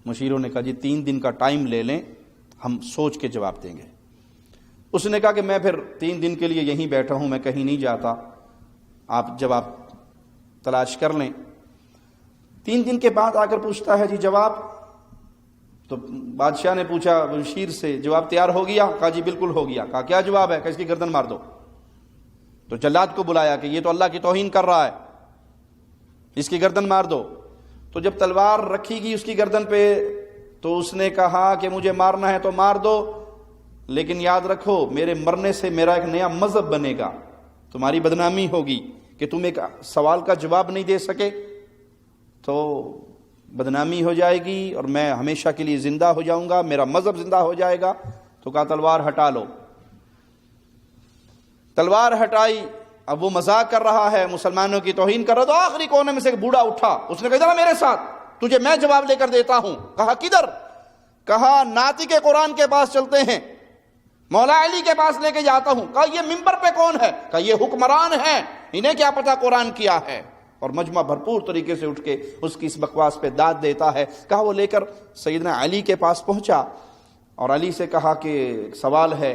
مشیروں نے کہا جی 3 دن کا ٹائم لے لیں، ہم سوچ کے جواب دیں گے۔ اس نے کہا کہ میں پھر 3 دن کے لیے یہیں بیٹھا ہوں، میں کہیں نہیں جاتا، آپ جواب تلاش کر لیں۔ 3 دن کے بعد آ کر پوچھتا ہے جی جواب؟ تو بادشاہ نے پوچھا مشیر سے جواب تیار ہو گیا؟ کہا جی بالکل ہو گیا۔ کہا کیا جواب ہے؟ کہ اس کی گردن مار دو۔ تو جلاد کو بلایا کہ یہ تو اللہ کی توہین کر رہا ہے، اس کی گردن مار دو۔ تو جب تلوار رکھی گئی اس کی گردن پہ تو اس نے کہا کہ مجھے مارنا ہے تو مار دو، لیکن یاد رکھو میرے مرنے سے میرا ایک نیا مذہب بنے گا، تمہاری بدنامی ہوگی کہ تم ایک سوال کا جواب نہیں دے سکے، تو بدنامی ہو جائے گی اور میں ہمیشہ کے لیے زندہ ہو جاؤں گا، میرا مذہب زندہ ہو جائے گا۔ تو کہا تلوار ہٹا لو۔ تلوار ہٹائی، اب وہ مذاق کر رہا ہے، مسلمانوں کی توہین کر رہا، تو آخری کونے میں سے ایک بوڑھا اٹھا، اس نے کہا ذرا میرے ساتھ، تجھے میں جواب لے کر دیتا ہوں۔ کہا کدھر؟ کہا ناطق قرآن کے پاس چلتے ہیں، مولا علی کے پاس لے کے جاتا ہوں۔ کہا یہ منبر پہ کون ہے؟ کہا یہ حکمران ہیں، انہیں کیا پتا قرآن کیا ہے؟ اور مجمع بھرپور طریقے سے اٹھ کے اس کی اس بکواس پہ داد دیتا ہے۔ کہا وہ لے کر سیدنا علی کے پاس پہنچا اور علی سے کہا کہ سوال ہے،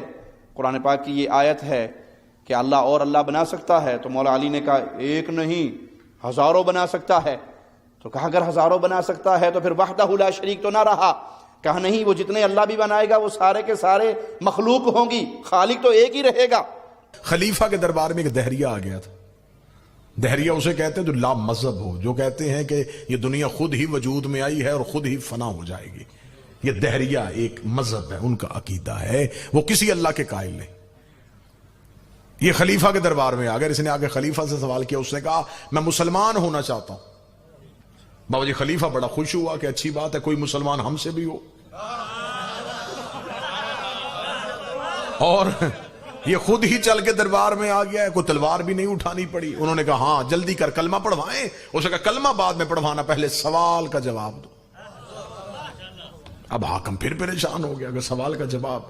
قرآن پاک کی یہ آیت ہے کہ اللہ اور اللہ بنا سکتا ہے؟ تو مولا علی نے کہا ایک نہیں ہزاروں بنا سکتا ہے۔ تو کہا اگر ہزاروں بنا سکتا ہے تو پھر وحدہ لا شریک تو نہ رہا؟ کہا نہیں، وہ جتنے اللہ بھی بنائے گا وہ سارے کے سارے مخلوق ہوں گی، خالق تو ایک ہی رہے گا۔ خلیفہ کے دربار میں ایک دہریہ آ گیا تھا۔ دہریہ اسے کہتے ہیں جو لا مذہب ہو، جو کہتے ہیں کہ یہ دنیا خود ہی وجود میں آئی ہے اور خود ہی فنا ہو جائے گی۔ یہ دہریہ ایک مذہب ہے، ان کا عقیدہ ہے، وہ کسی اللہ کے قائل نہیں۔ یہ خلیفہ کے دربار میں آ گیا، اس نے آگے خلیفہ سے سوال کیا، اس نے کہا میں مسلمان ہونا چاہتا ہوں۔ بابا جی خلیفہ بڑا خوش ہوا کہ اچھی بات ہے، کوئی مسلمان ہم سے بھی ہو۔ اور یہ خود ہی چل کے دربار میں آ گیا ہے، کوئی تلوار بھی نہیں اٹھانی پڑی۔ انہوں نے کہا ہاں جلدی کر کلمہ پڑھوائیں۔ اس نے کہا کلمہ بعد میں پڑھوانا، پہلے سوال کا جواب دو۔ اب حاکم پھر پریشان ہو گیا کہ سوال کا جواب؟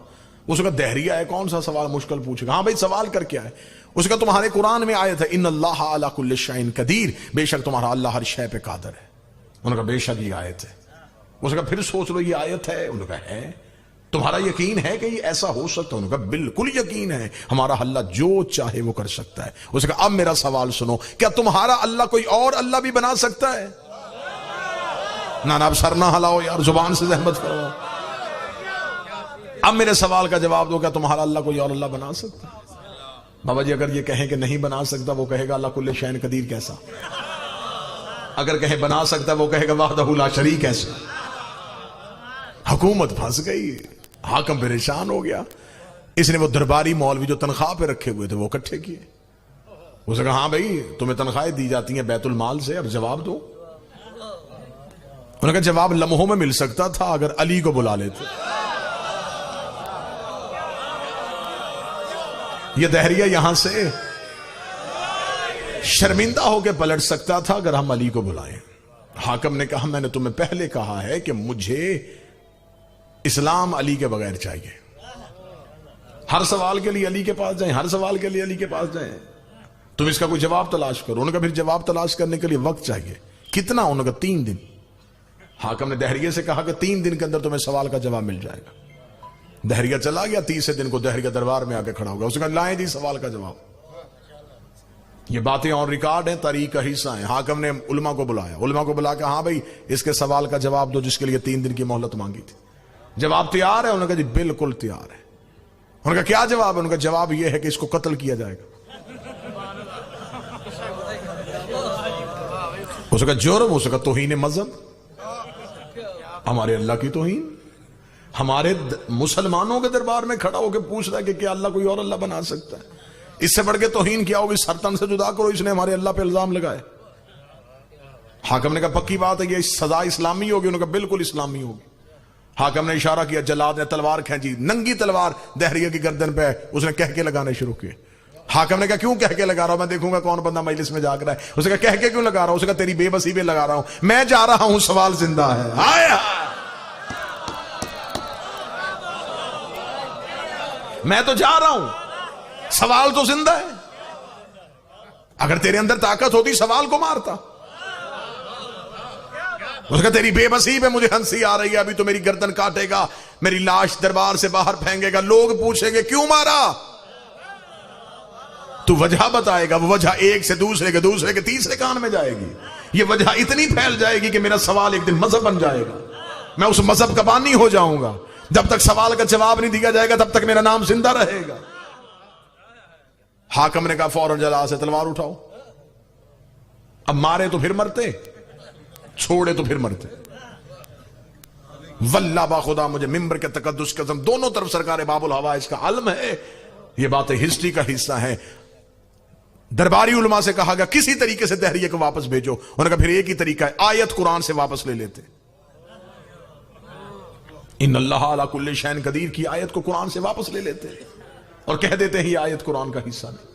اس کا دہریہ ہے، کون سا سوال مشکل پوچھے گا؟ ہاں بھائی سوال کر کیا ہے؟ اس کا تمہارے قرآن میں آیت ہے ان اللہ علی کل شیء قدیر، بے شک تمہارا اللہ ہر شے پہ قادر ہے۔ انہوں نے کہا بے شک یہ آیت ہے۔ اس نے کہا پھر سوچ لو یہ آیت ہے؟ انہوں نے کہا ہے۔ تمہارا یقین ہے کہ یہ ایسا ہو سکتا ہے؟ انہوں نے کہا بالکل یقین ہے، ہمارا اللہ جو چاہے وہ کر سکتا ہے۔ اس نے کہا اب میرا سوال سنو، کیا تمہارا اللہ کوئی اور اللہ بھی بنا سکتا ہے؟ نانا اب سر نہ ہلاؤ یار، زبان سے زحمت کرو۔ اب میرے سوال کا جواب دو، کیا تمہارا اللہ کوئی اور اللہ بنا سکتا ہے؟ بابا جی اگر یہ کہیں کہ نہیں بنا سکتا، وہ کہے گا اللہ کل شیء قدیر کیسا؟ اگر کہیں بنا سکتا وہ کہے گا وحدہ لا شریک کیسا؟ حکومت پھنس گئی، حاکم پریشان ہو گیا۔ اس نے وہ درباری مولوی جو تنخواہ پہ رکھے ہوئے تھے وہ اکٹھے کیے۔ اس نے کہا ہاں بھائی تمہیں تنخواہیں دی جاتی ہیں بیت المال سے، اب جواب دو۔ انہوں نے کہا جواب لمحوں میں مل سکتا تھا اگر علی کو بلا لیتے۔ یہ دہریہ یہاں سے شرمندہ ہو کے پلٹ سکتا تھا اگر ہم علی کو بلائیں. حاکم نے کہا میں نے تمہیں پہلے کہا ہے کہ مجھے اسلام علی کے بغیر چاہیے. ہر سوال کے لیے علی کے پاس جائیں, ہر سوال کے لیے علی کے پاس جائیں. تم اس کا کوئی جواب تلاش کرو. انہوں نے کہا پھر جواب تلاش کرنے کے لیے وقت چاہیے. کتنا؟ انہوں نے کہا 3 دن. حاکم نے دہریے سے کہا کہ 3 دن کے اندر تمہیں سوال کا جواب مل جائے گا. دہریہ چلا گیا. 30 دن کو دہریہ دربار میں آ کے کھڑا ہو گیا. اس نے کہا لائیں جی سوال کا جواب. یہ باتیں آن ریکارڈ ہیں, تاریخ کا حصہ ہیں. حاکم نے علماء کو بلایا. علماء کو بلا کے ہاں بھائی اس کے سوال کا جواب دو جس کے لیے 3 دن کی مہلت مانگی تھی. جواب تیار ہے؟ انہوں نے کہا جی بالکل تیار ہے. انہوں نے کہا کیا جواب ہے؟ انہوں نے کہا جواب یہ ہے کہ اس کو قتل کیا جائے گا. اس کا جرم, اس کا توہین مذہب, ہمارے اللہ کی توہین. ہمارے مسلمانوں کے دربار میں کھڑا ہو کے پوچھ رہا ہے کہ کیا اللہ کوئی اور اللہ بنا سکتا ہے؟ اس سے بڑھ کے توہین کیا ہوگی؟ سرتن سے جدا کرو, اس نے ہمارے اللہ پہ الزام لگائے. حاکم نے کہا پکی بات ہے یہ سزا اسلامی ہوگی؟ انہوں نے کہا بالکل اسلامی ہوگی. حاکم نے اشارہ کیا, جلاد نے تلوار کھینچی, ننگی تلوار دہریہ کی گردن پہ اس نے کہہ کے لگانے شروع کیے. حاکم نے کہا کیوں کہہ کے لگا رہا ہوں؟ میں دیکھوں گا کون بندہ مجلس میں جاگ رہا ہے. اس نے کہا کہہ کے کیوں لگا رہا ہوں؟ اس نے کہا تیری بے بسی پہ لگا رہا ہوں. میں جا رہا ہوں, سوال زندہ ہے. ہائے ہائے, میں تو جا رہا ہوں, سوال تو زندہ ہے. اگر تیرے اندر طاقت ہوتی سوال کو مارتا. اس کا تیری بے بسی پہ مجھے ہنسی آ رہی ہے. ابھی تو میری گردن کاٹے گا, میری لاش دربار سے باہر پھینکے گا, لوگ پوچھیں گے کیوں مارا؟ تو وجہ بتائے گا. وہ وجہ ایک سے دوسرے کے, دوسرے کے تیسرے کان میں جائے گی. یہ وجہ اتنی پھیل جائے گی کہ میرا سوال ایک دن مذہب بن جائے گا. میں اس مذہب کا بانی ہو جاؤں گا. جب تک سوال کا جواب نہیں دیا جائے گا تب تک میرا نام زندہ رہے گا. حاکم نے کہا فوراً جلا سے تلوار اٹھاؤ. اب مارے تو پھر مرتے, چھوڑے تو پھر مرتے. واللہ با خدا مجھے ممبر کے تقدس قسم دونوں طرف سرکار باب الحوائج کا علم ہے. یہ باتیں ہسٹری کا حصہ ہیں. درباری علماء سے کہا گیا کسی طریقے سے دہریے کو واپس بھیجو. انہوں نے کہا پھر ایک ہی طریقہ ہے, آیت قرآن سے واپس لے لیتے. ان اللہ علی کل شیء قدیر کی آیت کو قرآن سے واپس لے لیتے اور کہہ دیتے ہیں یہ آیت قرآن کا حصہ نہیں.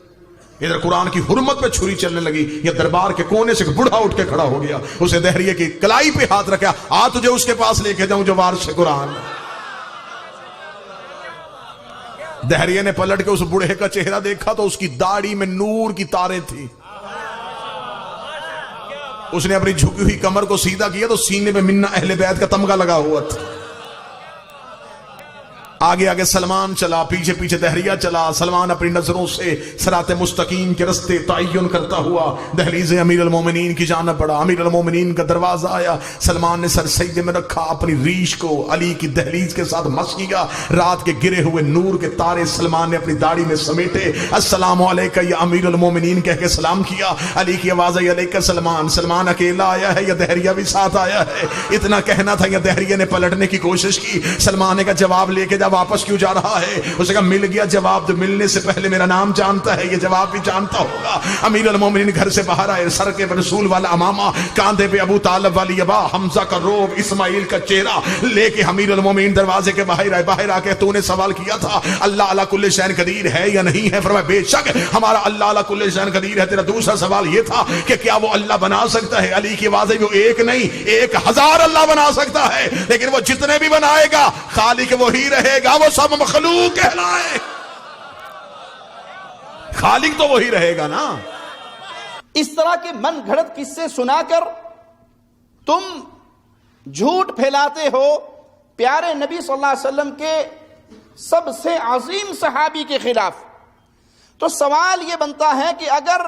ادھر قرآن کی حرمت پہ چھری چلنے لگی. یہ دربار کے کونے سے بوڑھا اٹھ کے کھڑا ہو گیا, اسے دہریے کی کلائی پہ ہاتھ رکھا, آ تجھے اس کے پاس لے کے جاؤں جو وارث قرآن. دہریے نے پلٹ کے اس بوڑھے کا چہرہ دیکھا تو اس کی داڑھی میں نور کی تاریں تھی. اس نے اپنی جھکی ہوئی کمر کو سیدھا کیا تو سینے میں منا اہل بیت کا تمغہ لگا ہوا تھا. آگے آگے سلمان چلا, پیچھے پیچھے دہریہ چلا. سلمان اپنی نظروں سے صراط مستقیم کے رستے تعین کرتا ہوا دہلیز امیر المومنین کی جانب بڑھا. امیر المومنین کا دروازہ آیا. سلمان نے سر سجدے میں رکھا, اپنی ریش کو علی کی دہلیز کے ساتھ مس کیا. رات کے گرے ہوئے نور کے تارے سلمان نے اپنی داڑھی میں سمیٹے. السلام علیکہ یا امیر المومنین کہہ کے سلام کیا. علی کی آواز آئی علیکہ سلمان. سلمان اکیلا آیا ہے یا دہریہ بھی ساتھ آیا ہے؟ اتنا کہنا تھا یا دہریہ نے پلٹنے کی کوشش کی. سلمان نے کہا جواب لے کے جا, واپس کیوں جا رہا ہے؟ اسے کہا مل گیا جواب. تو ملنے سے پہلے میرا نام جانتا ہے, یہ جواب بھی جانتا ہوگا. امیر المومنین گھر سے باہر آئے, سر کے رسول والا امامہ, کاندھے پہ ابو طالب والی ابا, حمزہ کا روب, اسماعیل کا چہرہ لے کے امیر المومنین دروازے کے باہر آئے. باہر آ کے تو نے سوال کیا تھا اللہ علی کل شیء قدیر ہے یا نہیں ہے؟ فرمایا بے شک ہمارا اللہ علی کل شیء قدیر ہے. تیرا دوسرا سوال یہ تھا کہ کیا وہ اللہ بنا سکتا ہے؟ علی کی آواز ہے وہ ایک نہیں 1000 اللہ بنا سکتا ہے, لیکن وہ جتنے بھی بنائے گا خالق وہی رہے گا. وہ سب مخلوق کہلائے, خالق تو وہی رہے گا نا. اس طرح کے من گھڑت قصے سنا کر تم جھوٹ پھیلاتے ہو پیارے نبی صلی اللہ علیہ وسلم کے سب سے عظیم صحابی کے خلاف. تو سوال یہ بنتا ہے کہ اگر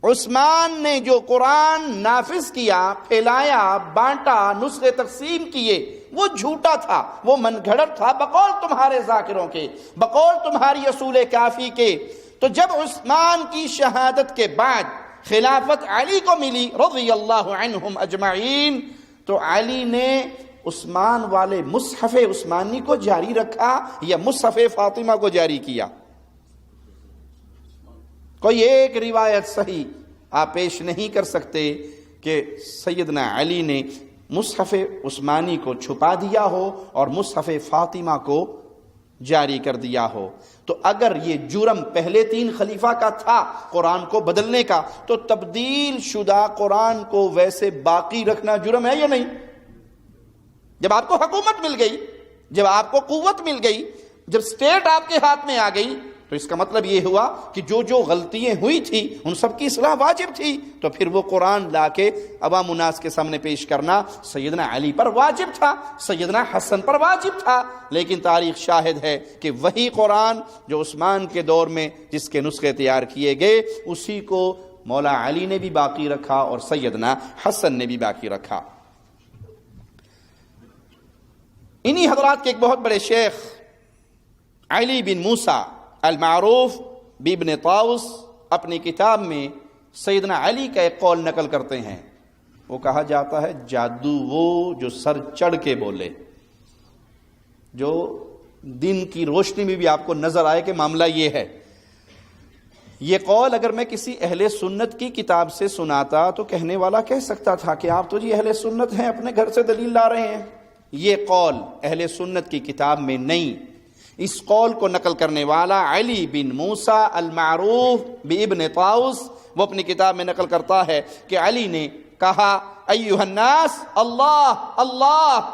عثمان نے جو قرآن نافذ کیا, پھیلایا, بانٹا, نسخے تقسیم کیے, وہ جھوٹا تھا, وہ من گھڑت تھا بقول تمہارے ذاکروں کے, بقول تمہاری اصول کافی کے. تو جب عثمان کی شہادت کے بعد خلافت علی کو ملی رضی اللہ عنہم اجمعین, تو علی نے عثمان والے مصحف عثمانی کو جاری رکھا یا مصحف فاطمہ کو جاری کیا؟ کوئی ایک روایت صحیح آپ پیش نہیں کر سکتے کہ سیدنا علی نے مصحف عثمانی کو چھپا دیا ہو اور مصحف فاطمہ کو جاری کر دیا ہو۔ تو اگر یہ جرم پہلے 3 خلیفہ کا تھا قرآن کو بدلنے کا، تو تبدیل شدہ قرآن کو ویسے باقی رکھنا جرم ہے یا نہیں؟ جب آپ کو حکومت مل گئی، جب آپ کو قوت مل گئی، جب سٹیٹ آپ کے ہاتھ میں آ گئی، تو اس کا مطلب یہ ہوا کہ جو جو غلطیاں ہوئی تھی ان سب کی اصلاح واجب تھی۔ تو پھر وہ قرآن لا کے عوام الناس کے سامنے پیش کرنا سیدنا علی پر واجب تھا، سیدنا حسن پر واجب تھا۔ لیکن تاریخ شاہد ہے کہ وہی قرآن جو عثمان کے دور میں جس کے نسخے تیار کیے گئے، اسی کو مولا علی نے بھی باقی رکھا اور سیدنا حسن نے بھی باقی رکھا۔ انہی حضرات کے ایک بہت بڑے شیخ علی بن موسیٰ المعروف بابن طاؤس اپنی کتاب میں سیدنا علی کا ایک قول نقل کرتے ہیں۔ وہ کہا جاتا ہے جادو وہ جو سر چڑھ کے بولے، جو دن کی روشنی میں بھی آپ کو نظر آئے کہ معاملہ یہ ہے۔ یہ قول اگر میں کسی اہل سنت کی کتاب سے سناتا تو کہنے والا کہہ سکتا تھا کہ آپ تو جی اہل سنت ہیں، اپنے گھر سے دلیل لا رہے ہیں۔ یہ قول اہل سنت کی کتاب میں نہیں۔ اس قول کو نقل کرنے والا علی بن موسیٰ المعروف بابن طاؤس، وہ اپنی کتاب میں نقل کرتا ہے کہ علی نے کہا ایھا الناس اللہ اللہ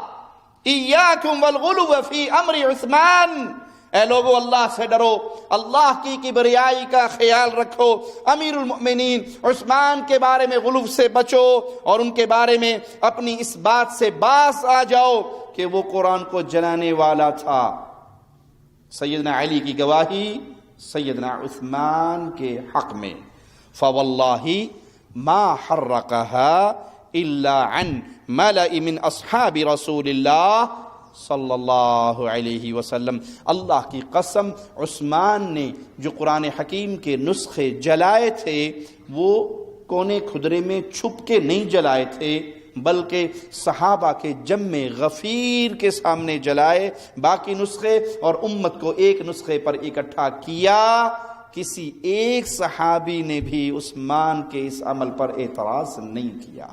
ایاکم والغلو فی امر عثمان، اے لوگو اللہ سے ڈرو، اللہ کی کبریائی کا خیال رکھو، امیر المؤمنین عثمان کے بارے میں غلو سے بچو، اور ان کے بارے میں اپنی اس بات سے باز آ جاؤ کہ وہ قرآن کو جلانے والا تھا۔ سیدنا علی کی گواہی سیدنا عثمان کے حق میں، فَوَاللَّهِ مَا حَرَّقَهَا إِلَّا عَنْ مَلَئِ مِنْ أَصْحَابِ رَسُولِ اللَّهِ صلی اللہ علیہ وسلم، اللہ کی قسم عثمان نے جو قرآن حکیم کے نسخے جلائے تھے وہ کونے کھدرے میں چھپ کے نہیں جلائے تھے، بلکہ صحابہ کے جمع غفیر کے سامنے جلائے باقی نسخے، اور امت کو ایک نسخے پر اکٹھا کیا۔ کسی ایک صحابی نے بھی عثمان کے اس عمل پر اعتراض نہیں کیا۔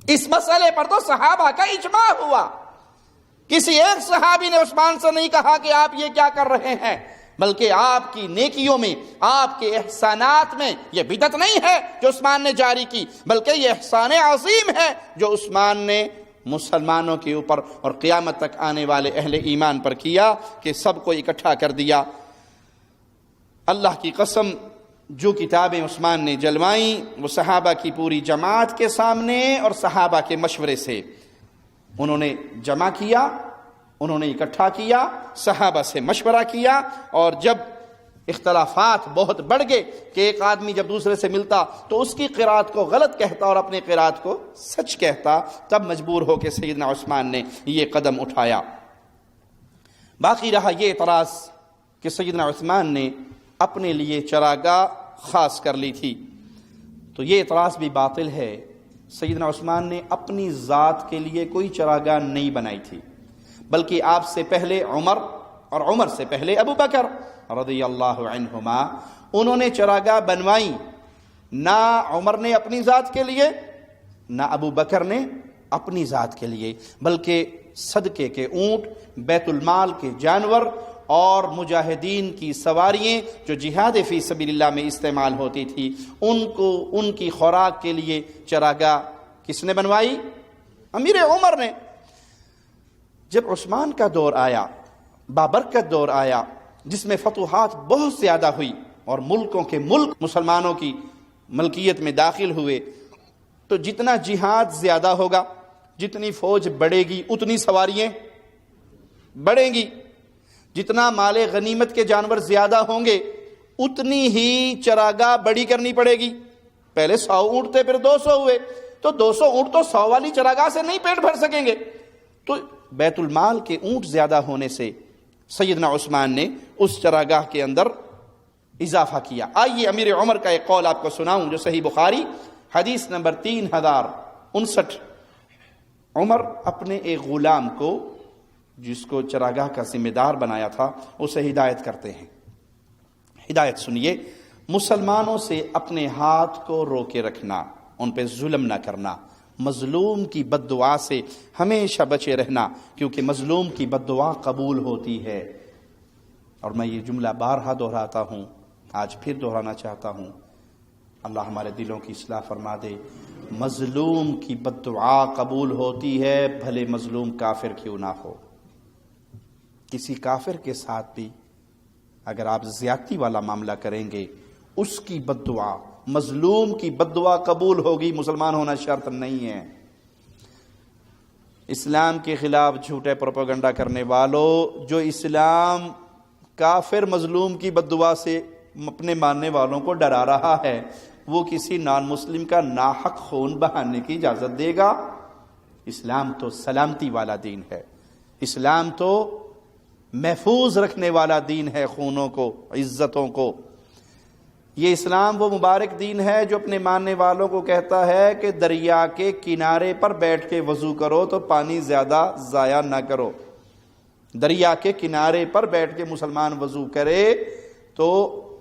اس مسئلے پر تو صحابہ کا اجماع ہوا، کسی ایک صحابی نے عثمان سے نہیں کہا کہ آپ یہ کیا کر رہے ہیں، بلکہ آپ کی نیکیوں میں، آپ کے احسانات میں یہ بدعت نہیں ہے جو عثمان نے جاری کی، بلکہ یہ احسان عظیم ہے جو عثمان نے مسلمانوں کے اوپر اور قیامت تک آنے والے اہل ایمان پر کیا کہ سب کو اکٹھا کر دیا۔ اللہ کی قسم جو کتابیں عثمان نے جلوائیں وہ صحابہ کی پوری جماعت کے سامنے اور صحابہ کے مشورے سے انہوں نے جمع کیا، انہوں نے اکٹھا کیا، صحابہ سے مشورہ کیا، اور جب اختلافات بہت بڑھ گئے کہ ایک آدمی جب دوسرے سے ملتا تو اس کی قرات کو غلط کہتا اور اپنی قرات کو سچ کہتا، تب مجبور ہو کے سیدنا عثمان نے یہ قدم اٹھایا۔ باقی رہا یہ اعتراض کہ سیدنا عثمان نے اپنے لیے چراگاہ خاص کر لی تھی، تو یہ اعتراض بھی باطل ہے۔ سیدنا عثمان نے اپنی ذات کے لیے کوئی چراگاہ نہیں بنائی تھی، بلکہ آپ سے پہلے عمر اور عمر سے پہلے ابو بکر رضی اللہ عنہما انہوں نے چراگاہ بنوائی۔ نہ عمر نے اپنی ذات کے لیے، نہ ابو بکر نے اپنی ذات کے لیے، بلکہ صدقے کے اونٹ، بیت المال کے جانور اور مجاہدین کی سواریاں جو جہاد فی سبیل اللہ میں استعمال ہوتی تھی، ان کی خوراک کے لیے چراگاہ کس نے بنوائی؟ امیر عمر نے۔ جب عثمان کا دور آیا، بابرکت دور آیا، جس میں فتوحات بہت زیادہ ہوئی اور ملکوں کے ملک مسلمانوں کی ملکیت میں داخل ہوئے، تو جتنا جہاد زیادہ ہوگا، جتنی فوج بڑھے گی اتنی سواریاں بڑھیں گی، جتنا مال غنیمت کے جانور زیادہ ہوں گے اتنی ہی چراگاہ بڑی کرنی پڑے گی۔ پہلے 100 اونٹ تھے، پھر 200 ہوئے، تو 200 اونٹ تو 100 والی چراگاہ سے نہیں پیٹ بھر سکیں گے، تو بیت المال کے اونٹ زیادہ ہونے سے سیدنا عثمان نے اس چراگاہ کے اندر اضافہ کیا۔ آئیے امیر عمر کا ایک قول آپ کو سناؤں جو صحیح بخاری حدیث نمبر 3059۔ عمر اپنے ایک غلام کو جس کو چراگاہ کا ذمہ دار بنایا تھا اسے ہدایت کرتے ہیں۔ ہدایت سنیے، مسلمانوں سے اپنے ہاتھ کو روکے رکھنا، ان پہ ظلم نہ کرنا، مظلوم کی بد دعا سے ہمیشہ بچے رہنا، کیونکہ مظلوم کی بد دعا قبول ہوتی ہے۔ اور میں یہ جملہ بارہا دہراتا ہوں، آج پھر دہرانا چاہتا ہوں، اللہ ہمارے دلوں کی اصلاح فرما دے۔ مظلوم کی بد دعا قبول ہوتی ہے، بھلے مظلوم کافر کیوں نہ ہو۔ کسی کافر کے ساتھ بھی اگر آپ زیادتی والا معاملہ کریں گے، اس کی بد دعا، مظلوم کی بد دعا قبول ہوگی، مسلمان ہونا شرط نہیں ہے۔ اسلام کے خلاف جھوٹے پروپیگنڈا کرنے والوں، جو اسلام کافر مظلوم کی بد دعا سے اپنے ماننے والوں کو ڈرا رہا ہے، وہ کسی نان مسلم کا ناحق خون بہانے کی اجازت دے گا؟ اسلام تو سلامتی والا دین ہے، اسلام تو محفوظ رکھنے والا دین ہے، خونوں کو، عزتوں کو۔ یہ اسلام وہ مبارک دین ہے جو اپنے ماننے والوں کو کہتا ہے کہ دریا کے کنارے پر بیٹھ کے وضو کرو تو پانی زیادہ ضائع نہ کرو۔ دریا کے کنارے پر بیٹھ کے مسلمان وضو کرے تو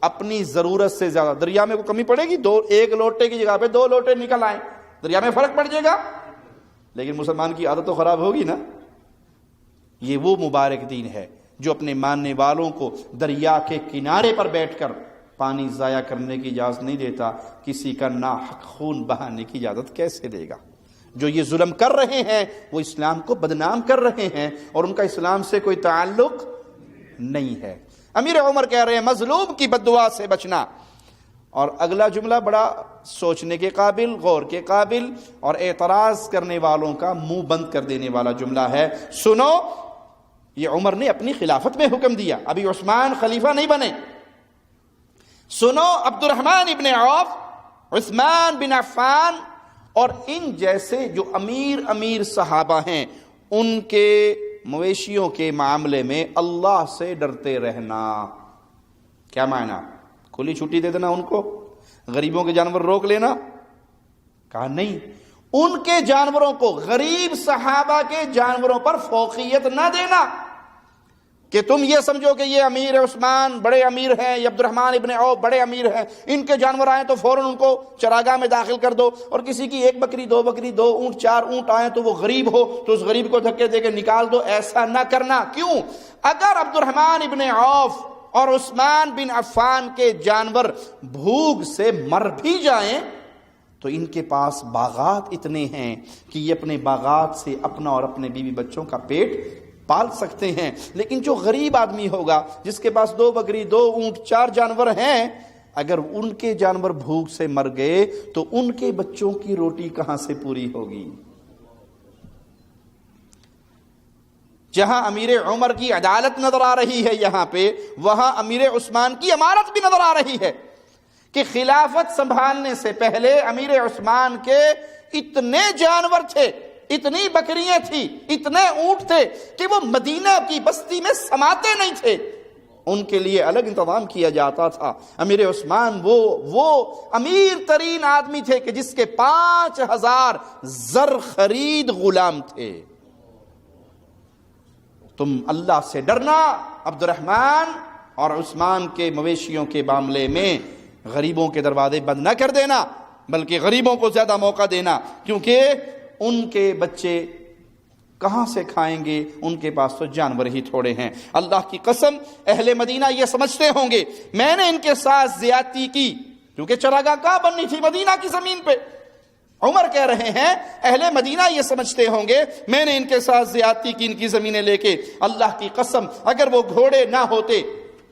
اپنی ضرورت سے زیادہ، دریا میں کوئی کمی پڑے گی، ایک لوٹے کی جگہ پہ 2 لوٹے نکل آئیں، دریا میں فرق پڑ جائے گا، لیکن مسلمان کی عادت تو خراب ہوگی نا۔ یہ وہ مبارک دین ہے جو اپنے ماننے والوں کو دریا کے کنارے پر بیٹھ کر پانی ضائع کرنے کی اجازت نہیں دیتا، کسی کا ناحق خون بہانے کی اجازت کیسے دے گا؟ جو یہ ظلم کر رہے ہیں وہ اسلام کو بدنام کر رہے ہیں، اور ان کا اسلام سے کوئی تعلق نہیں ہے۔ امیر عمر کہہ رہے ہیں مظلوم کی بد دعا سے بچنا۔ اور اگلا جملہ بڑا سوچنے کے قابل، غور کے قابل، اور اعتراض کرنے والوں کا منہ بند کر دینے والا جملہ ہے۔ سنو، یہ عمر نے اپنی خلافت میں حکم دیا، ابھی عثمان خلیفہ نہیں بنے۔ سنو، عبد الرحمن ابن عوف، عثمان بن عفان اور ان جیسے جو امیر صحابہ ہیں، ان کے مویشیوں کے معاملے میں اللہ سے ڈرتے رہنا۔ کیا معنی؟ کھلی چھٹی دے دینا ان کو، غریبوں کے جانور روک لینا؟ کہا نہیں، ان کے جانوروں کو، غریب صحابہ کے جانوروں پر فوقیت نہ دینا کہ تم یہ سمجھو کہ یہ امیر عثمان بڑے امیر ہیں، یا عبد الرحمن ابن عوف بڑے امیر ہیں، ان کے جانور آئیں تو فوراً ان کو چراگاہ میں داخل کر دو، اور کسی کی 1 بکری 2 بکری 2 اونٹ 4 اونٹ آئیں تو وہ غریب ہو تو اس غریب کو دھکے دے کے نکال دو۔ ایسا نہ کرنا۔ کیوں؟ اگر عبد الرحمن ابن عوف اور عثمان بن عفان کے جانور بھوک سے مر بھی جائیں تو ان کے پاس باغات اتنے ہیں کہ یہ اپنے باغات سے اپنا اور اپنے بیوی بچوں کا پیٹ پال سکتے ہیں۔ لیکن جو غریب آدمی ہوگا جس کے پاس 2 بکری 2 اونٹ 4 جانور ہیں، اگر ان کے جانور بھوک سے مر گئے تو ان کے بچوں کی روٹی کہاں سے پوری ہوگی؟ جہاں امیر عمر کی عدالت نظر آ رہی ہے یہاں پہ، وہاں امیر عثمان کی امارت بھی نظر آ رہی ہے کہ خلافت سنبھالنے سے پہلے امیر عثمان کے اتنے جانور تھے، اتنی بکریاں تھی، اتنے اونٹ تھے کہ وہ مدینہ کی بستی میں سماتے نہیں تھے، ان کے لیے الگ انتظام کیا جاتا تھا۔ امیر عثمان وہ امیر ترین آدمی تھے کہ جس کے 5000 زر خرید غلام تھے۔ تم اللہ سے ڈرنا، عبد الرحمن اور عثمان کے مویشیوں کے معاملے میں غریبوں کے دروازے بند نہ کر دینا، بلکہ غریبوں کو زیادہ موقع دینا، کیونکہ ان کے بچے کہاں سے کھائیں گے، ان کے پاس تو جانور ہی تھوڑے ہیں۔ اللہ کی قسم اہل مدینہ یہ سمجھتے ہوں گے میں نے ان کے ساتھ زیادتی کی، کیونکہ چراگاہ کہاں بننی تھی؟ مدینہ کی زمین پہ۔ عمر کہہ رہے ہیں اہل مدینہ یہ سمجھتے ہوں گے میں نے ان کے ساتھ زیادتی کی، ان کی زمینیں لے کے۔ اللہ کی قسم اگر وہ گھوڑے نہ ہوتے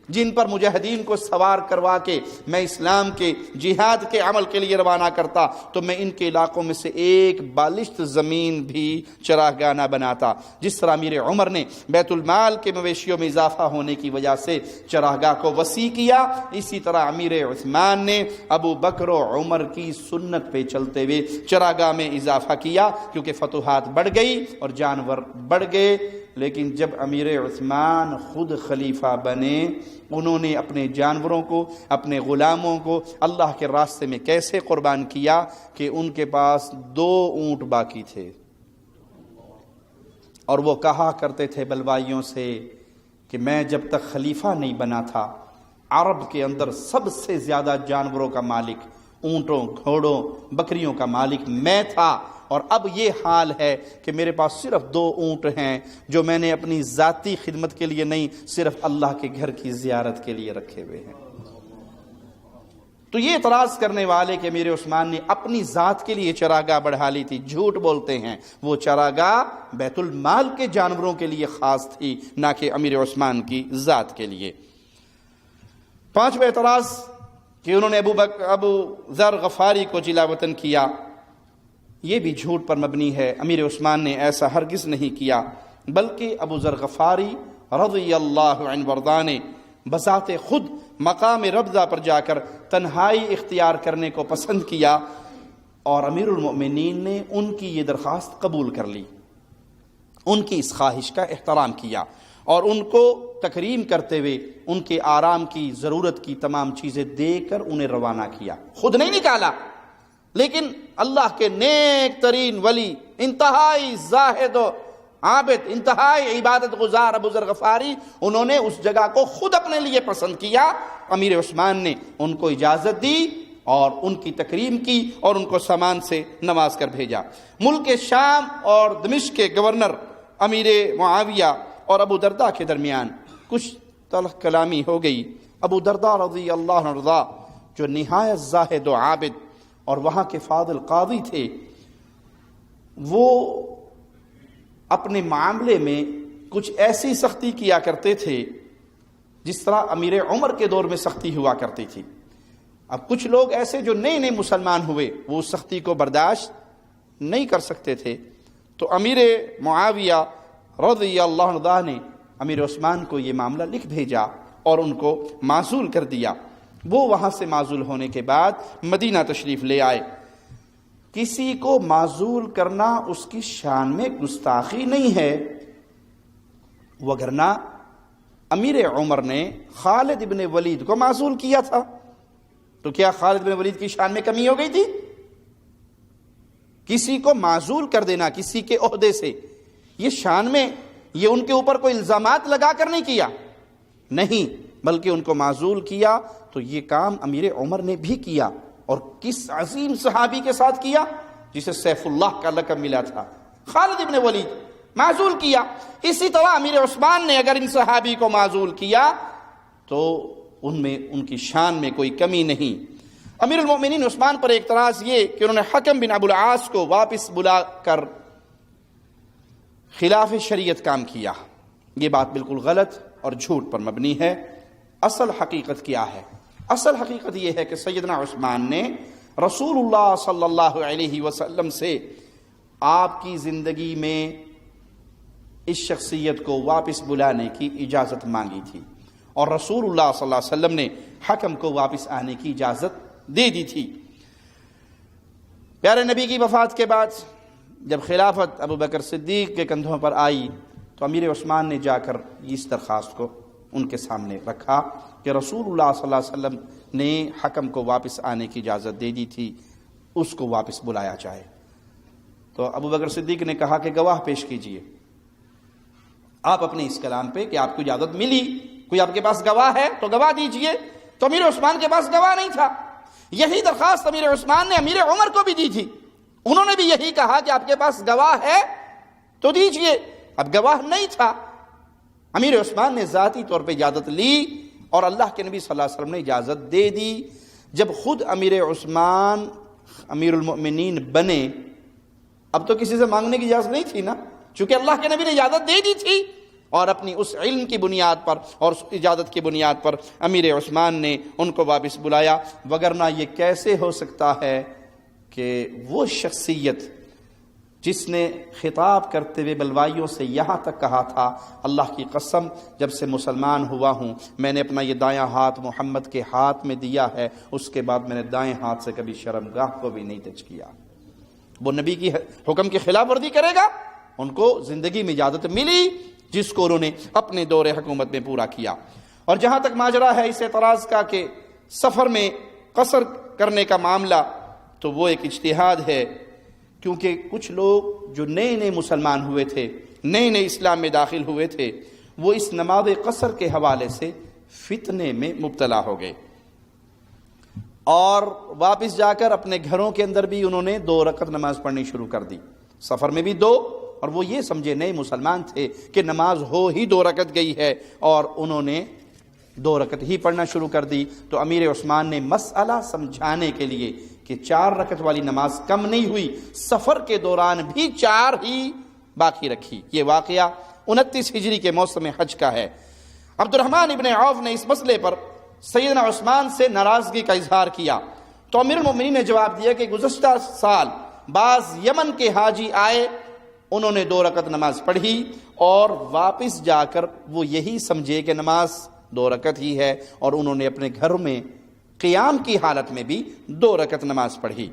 جن پر مجاہدین کو سوار کروا کے میں اسلام کے جہاد کے عمل کے لیے روانہ کرتا تو میں ان کے علاقوں میں سے ایک بالشت زمین بھی چراگاہ نہ بناتا۔ جس طرح امیر عمر نے بیت المال کے مویشیوں میں اضافہ ہونے کی وجہ سے چراگاہ کو وسیع کیا، اسی طرح امیر عثمان نے ابو بکر و عمر کی سنت پہ چلتے ہوئے چراگاہ میں اضافہ کیا، کیونکہ فتوحات بڑھ گئی اور جانور بڑھ گئے۔ لیکن جب امیر عثمان خود خلیفہ بنے، انہوں نے اپنے جانوروں کو، اپنے غلاموں کو اللہ کے راستے میں کیسے قربان کیا کہ ان کے پاس 2 اونٹ باقی تھے، اور وہ کہا کرتے تھے بلوائیوں سے کہ میں جب تک خلیفہ نہیں بنا تھا عرب کے اندر سب سے زیادہ جانوروں کا مالک، اونٹوں، گھوڑوں، بکریوں کا مالک میں تھا، اور اب یہ حال ہے کہ میرے پاس صرف 2 اونٹ ہیں جو میں نے اپنی ذاتی خدمت کے لیے نہیں، صرف اللہ کے گھر کی زیارت کے لیے رکھے ہوئے ہیں۔ تو یہ اعتراض کرنے والے کہ امیر عثمان نے اپنی ذات کے لیے چراگاہ بڑھا لی تھی، جھوٹ بولتے ہیں۔ وہ چراگاہ بیت المال کے جانوروں کے لیے خاص تھی، نہ کہ امیر عثمان کی ذات کے لیے۔ 5واں اعتراض کہ انہوں نے ابو ذر غفاری کو جلا وطن کیا، یہ بھی جھوٹ پر مبنی ہے۔ امیر عثمان نے ایسا ہرگز نہیں کیا، بلکہ ابو ذر غفاری رضی اللہ عنہ وارضاہ نے بذات خود مقام ربضہ پر جا کر تنہائی اختیار کرنے کو پسند کیا، اور امیر المؤمنین نے ان کی یہ درخواست قبول کر لی، ان کی اس خواہش کا احترام کیا، اور ان کو تکریم کرتے ہوئے ان کے آرام کی ضرورت کی تمام چیزیں دے کر انہیں روانہ کیا۔ خود نہیں نکالا، لیکن اللہ کے نیک ترین ولی، انتہائی زاہد و عابد، انتہائی عبادت گزار ابو ذر غفاری، انہوں نے اس جگہ کو خود اپنے لیے پسند کیا۔ امیر عثمان نے ان کو اجازت دی اور ان کی تکریم کی اور ان کو سامان سے نواز کر بھیجا۔ ملک شام اور دمشق کے گورنر امیر معاویہ اور ابو درداء کے درمیان کچھ تلخ کلامی ہو گئی۔ ابو درداء رضی اللہ عنہ جو نہایت زاہد و عابد اور وہاں کے فاضل قاضی تھے، وہ اپنے معاملے میں کچھ ایسی سختی کیا کرتے تھے جس طرح امیر عمر کے دور میں سختی ہوا کرتی تھی۔ اب کچھ لوگ ایسے جو نئے نئے مسلمان ہوئے، وہ اس سختی کو برداشت نہیں کر سکتے تھے، تو امیر معاویہ رضی اللہ عنہ نے امیر عثمان کو یہ معاملہ لکھ بھیجا اور ان کو معزول کر دیا۔ وہ وہاں سے معزول ہونے کے بعد مدینہ تشریف لے آئے۔ کسی کو معزول کرنا اس کی شان میں گستاخی نہیں ہے، وگرنہ امیر عمر نے خالد ابن ولید کو معزول کیا تھا، تو کیا خالد ابن ولید کی شان میں کمی ہو گئی تھی؟ کسی کو معزول کر دینا کسی کے عہدے سے، یہ شان میں، یہ ان کے اوپر کوئی الزامات لگا کر نہیں کیا، نہیں، بلکہ ان کو معزول کیا تو یہ کام امیر عمر نے بھی کیا، اور کس عظیم صحابی کے ساتھ کیا جسے سیف اللہ کا لقب ملا تھا، خالد ابن ولید، معزول کیا۔ اسی طرح امیر عثمان نے اگر ان صحابی کو معزول کیا تو ان میں ان کی شان میں کوئی کمی نہیں۔ امیر المؤمنین عثمان پر اعتراض یہ کہ انہوں نے حکم بن ابو العاص کو واپس بلا کر خلاف شریعت کام کیا، یہ بات بالکل غلط اور جھوٹ پر مبنی ہے۔ اصل حقیقت کیا ہے؟ اصل حقیقت یہ ہے کہ سیدنا عثمان نے رسول اللہ صلی اللہ علیہ وسلم سے آپ کی زندگی میں اس شخصیت کو واپس بلانے کی اجازت مانگی تھی، اور رسول اللہ صلی اللہ علیہ وسلم نے حکم کو واپس آنے کی اجازت دے دی تھی۔ پیارے نبی کی وفات کے بعد جب خلافت ابو بکر صدیق کے کندھوں پر آئی تو امیر عثمان نے جا کر اس درخواست کو ان کے سامنے رکھا کہ رسول اللہ صلی اللہ علیہ وسلم نے حکم کو واپس آنے کی اجازت دے دی تھی، اس کو واپس بلایا جائے۔ تو ابو بکر صدیق نے کہا کہ گواہ پیش کیجئے آپ اپنے اس کلام پہ کہ آپ کو اجازت ملی، کوئی آپ کے پاس گواہ ہے تو گواہ دیجئے۔ تو امیر عثمان کے پاس گواہ نہیں تھا۔ یہی درخواست امیر عثمان نے امیر عمر کو بھی دی تھی، انہوں نے بھی یہی کہا کہ آپ کے پاس گواہ ہے تو دیجئے۔ اب گواہ نہیں تھا، امیر عثمان نے ذاتی طور پہ اجازت لی اور اللہ کے نبی صلی اللہ علیہ وسلم نے اجازت دے دی۔ جب خود امیر عثمان امیر المؤمنین بنے، اب تو کسی سے مانگنے کی اجازت نہیں تھی نا، چونکہ اللہ کے نبی نے اجازت دے دی تھی، اور اپنی اس علم کی بنیاد پر اور اس اجازت کی بنیاد پر امیر عثمان نے ان کو واپس بلایا۔ وگرنہ یہ کیسے ہو سکتا ہے کہ وہ شخصیت جس نے خطاب کرتے ہوئے بلوائیوں سے یہاں تک کہا تھا، اللہ کی قسم جب سے مسلمان ہوا ہوں میں نے اپنا یہ دایاں ہاتھ محمد کے ہاتھ میں دیا ہے، اس کے بعد میں نے دائیں ہاتھ سے کبھی شرمگاہ کو بھی نہیں ٹچ کیا۔ وہ نبی کی حکم کی خلاف ورزی کرے گا، ان کو زندگی میں اجازت ملی جس کو انہوں نے اپنے دور حکومت میں پورا کیا۔ اور جہاں تک ماجرا ہے اس اعتراض کا کہ سفر میں قصر کرنے کا معاملہ، تو وہ ایک اجتہاد ہے، کیونکہ کچھ لوگ جو نئے نئے مسلمان ہوئے تھے، نئے نئے اسلام میں داخل ہوئے تھے، وہ اس نماز قصر کے حوالے سے فتنے میں مبتلا ہو گئے۔ اور واپس جا کر اپنے گھروں کے اندر بھی انہوں نے 2 رکعت نماز پڑھنی شروع کر دی، سفر میں بھی 2، اور وہ یہ سمجھے نئے مسلمان تھے کہ نماز ہو ہی 2 رکعت گئی ہے، اور انہوں نے 2 رکعت ہی پڑھنا شروع کر دی۔ تو امیر عثمان نے مسئلہ سمجھانے کے لیے کہ 4 رکعت والی نماز کم نہیں ہوئی، سفر کے دوران بھی 4 ہی باقی رکھی۔ یہ واقعہ 29 ہجری کے موسم حج کا ہے۔ عبد الرحمن ابن عوف نے اس مسئلے پر سیدنا عثمان سے ناراضگی کا اظہار کیا، تو امیر المؤمنین نے جواب دیا کہ گزشتہ سال بعض یمن کے حاجی آئے، انہوں نے 2 رکعت نماز پڑھی، اور واپس جا کر وہ یہی سمجھے کہ نماز 2 رکعت ہی ہے، اور انہوں نے اپنے گھر میں قیام کی حالت میں بھی 2 رکعت نماز پڑھی۔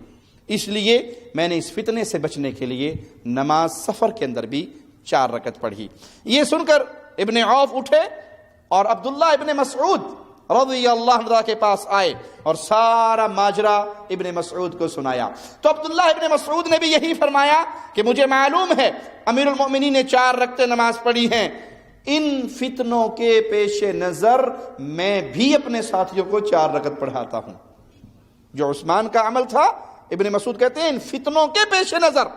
اس لیے میں نے اس فتنے سے بچنے کے لیے نماز سفر کے اندر بھی 4 رکعت پڑھی۔ یہ سن کر ابن عوف اٹھے اور عبداللہ ابن مسعود رضی اللہ عنہ کے پاس آئے اور سارا ماجرا ابن مسعود کو سنایا۔ تو عبداللہ ابن مسعود نے بھی یہی فرمایا کہ مجھے معلوم ہے امیر المؤمنین نے 4 رکعتیں نماز پڑھی ہیں، ان فتنوں کے پیش نظر میں بھی اپنے ساتھیوں کو 4 رکعت پڑھاتا ہوں۔ جو عثمان کا عمل تھا، ابن مسعود کہتے ہیں ان فتنوں کے پیش نظر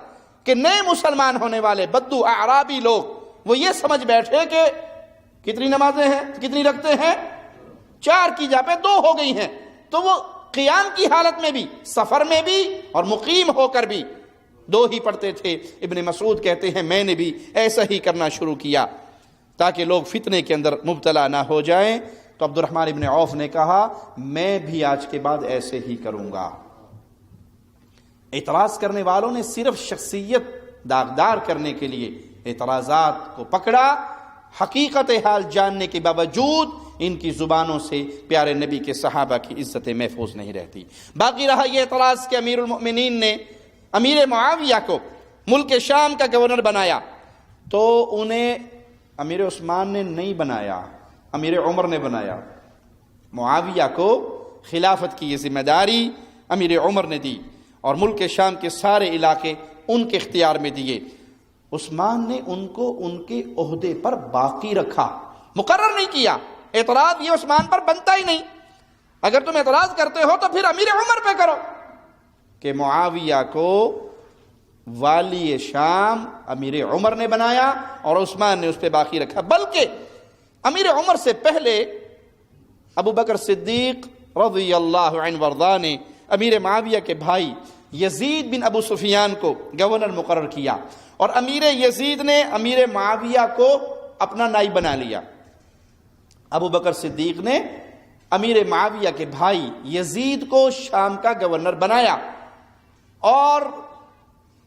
کہ نئے مسلمان ہونے والے بدو اعرابی لوگ وہ یہ سمجھ بیٹھے کہ کتنی نمازیں ہیں، کتنی رکعتیں ہیں، 4 کی جگہ پہ 2 ہو گئی ہیں، تو وہ قیام کی حالت میں بھی، سفر میں بھی اور مقیم ہو کر بھی 2 ہی پڑھتے تھے۔ ابن مسعود کہتے ہیں میں نے بھی ایسا ہی کرنا شروع کیا تاکہ لوگ فتنے کے اندر مبتلا نہ ہو جائیں۔ تو عبد الرحمن ابن عوف نے کہا میں بھی آج کے بعد ایسے ہی کروں گا۔ اعتراض کرنے والوں نے صرف شخصیت داغدار کرنے کے لیے اعتراضات کو پکڑا، حقیقت حال جاننے کے باوجود ان کی زبانوں سے پیارے نبی کے صحابہ کی عزت محفوظ نہیں رہتی۔ باقی رہا یہ اعتراض کہ امیر المؤمنین نے امیر معاویہ کو ملک شام کا گورنر بنایا، تو انہیں امیر عثمان نے نہیں بنایا، امیر عمر نے بنایا۔ معاویہ کو خلافت کی یہ ذمہ داری امیر عمر نے دی اور ملک شام کے سارے علاقے ان کے اختیار میں دیے۔ عثمان نے ان کو ان کے عہدے پر باقی رکھا، مقرر نہیں کیا۔ اعتراض یہ عثمان پر بنتا ہی نہیں، اگر تم اعتراض کرتے ہو تو پھر امیر عمر پہ کرو، کہ معاویہ کو والی شام امیر عمر نے بنایا اور عثمان نے اس پہ باقی رکھا۔ بلکہ امیر عمر سے پہلے ابو بکر صدیق رضی اللہ عنہ وارضاہ نے امیر معاویہ کے بھائی یزید بن ابو سفیان کو گورنر مقرر کیا، اور امیر یزید نے امیر معاویہ کو اپنا نائب بنا لیا۔ ابو بکر صدیق نے امیر معاویہ کے بھائی یزید کو شام کا گورنر بنایا، اور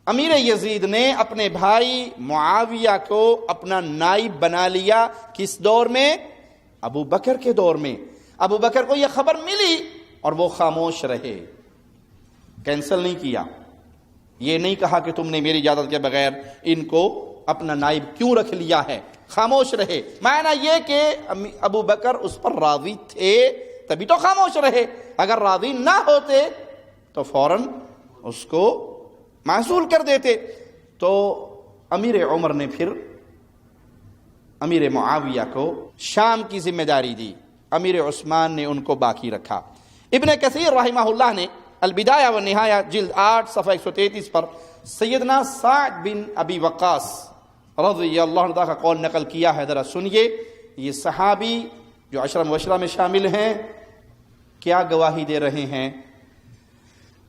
امیر یزید نے اپنے بھائی معاویہ کو اپنا نائب بنا لیا۔ کس دور میں؟ ابو بکر کے دور میں۔ ابو بکر کو یہ خبر ملی اور وہ خاموش رہے، کینسل نہیں کیا، یہ نہیں کہا کہ تم نے میری اجازت کے بغیر ان کو اپنا نائب کیوں رکھ لیا ہے، خاموش رہے۔ معنی یہ کہ ابو بکر اس پر راضی تھے تبھی تو خاموش رہے، اگر راضی نہ ہوتے تو فوراً اس کو معزول کر دیتے۔ تو امیر عمر نے پھر امیر معاویہ کو شام کی ذمہ داری دی، امیر عثمان نے ان کو باقی رکھا۔ ابن کثیر رحمہ اللہ نے البدایہ والنہایہ جلد 8 صفحہ 133 پر سیدنا سعد بن ابی وقاص رضی اللہ عنہ کا قول نقل کیا ہے، ذرا سنیے۔ یہ صحابی جو 10 مبشرہ میں شامل ہیں کیا گواہی دے رہے ہیں۔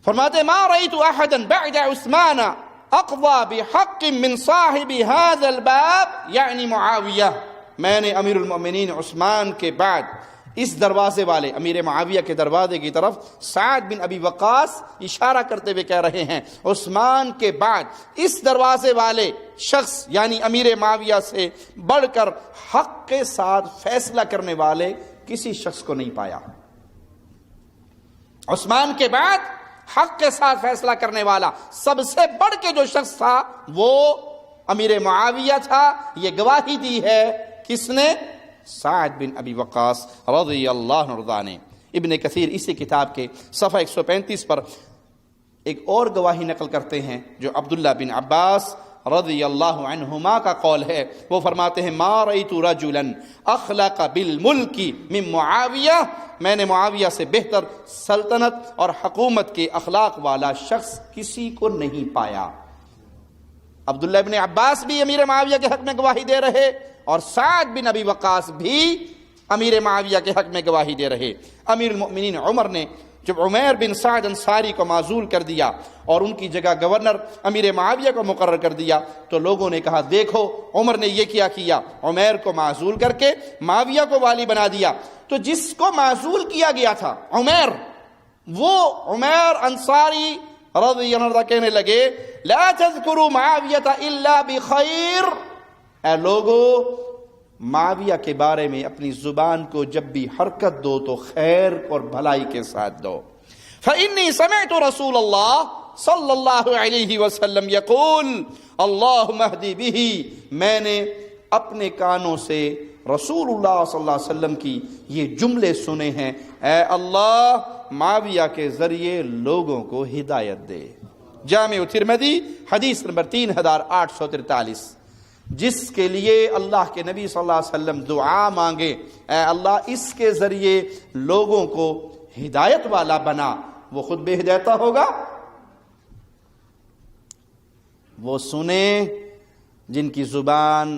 فرماتے ما رأيت احدا بعد عثمان اقضى بحق من صاحب هذا الباب یعنی معاویہ، میں نے امیر المؤمنین عثمان کے بعد اس دروازے والے امیر معاویہ کے دروازے کی طرف سعد بن ابی وقاص اشارہ کرتے ہوئے کہہ رہے ہیں، عثمان کے بعد اس دروازے والے شخص یعنی امیر معاویہ سے بڑھ کر حق کے ساتھ فیصلہ کرنے والے کسی شخص کو نہیں پایا۔ عثمان کے بعد حق کے ساتھ فیصلہ کرنے والا سب سے بڑھ کے جو شخص تھا وہ امیر معاویہ تھا۔ یہ گواہی دی ہے کس نے؟ سعد بن ابی وقاص رضی اللہ عنہ نے۔ ابن کثیر اسی کتاب کے صفحہ 135 پر ایک اور گواہی نقل کرتے ہیں جو عبداللہ بن عباس رضی اللہ عنہما کا قول ہے، وہ فرماتے ہیں ما رأیت رجلا اخلق بالملک من معاویہ، میں نے معاویہ سے بہتر سلطنت اور حکومت کے اخلاق والا شخص کسی کو نہیں پایا۔ عبداللہ ابن عباس بھی امیر معاویہ کے حق میں گواہی دے رہے، اور سعد بن ابی وقاص بھی امیر معاویہ کے حق میں گواہی دے رہے۔ امیر المؤمنین عمر نے جب عمیر بن سعد انصاری کو معزول کر دیا اور ان کی جگہ گورنر امیر معاویہ کو مقرر کر دیا تو لوگوں نے کہا دیکھو عمر نے یہ کیا، عمیر کو معزول کر کے معاویہ کو والی بنا دیا۔ تو جس کو معزول کیا گیا تھا عمیر، وہ عمیر انصاری رضی اللہ عنہ کہنے لگے لا تذکروا معاویہ الا بخیر، اے لوگو معاویہ کے بارے میں اپنی زبان کو جب بھی حرکت دو تو خیر اور بھلائی کے ساتھ دو۔ فإنی سمعت رسول اللہ صلی اللہ علیہ وسلم یقول اللہم اہدی بہ، میں نے اپنے کانوں سے رسول اللہ صلی اللہ علیہ وسلم کی یہ جملے سنے ہیں، اے اللہ معاویہ کے ذریعے لوگوں کو ہدایت دے۔ جامع ترمذی حدیث نمبر 3843۔ جس کے لیے اللہ کے نبی صلی اللہ علیہ وسلم دعا مانگے، اے اللہ اس کے ذریعے لوگوں کو ہدایت والا بنا، وہ خود بے ہدایتہ ہوگا۔ وہ سنیں جن کی زبان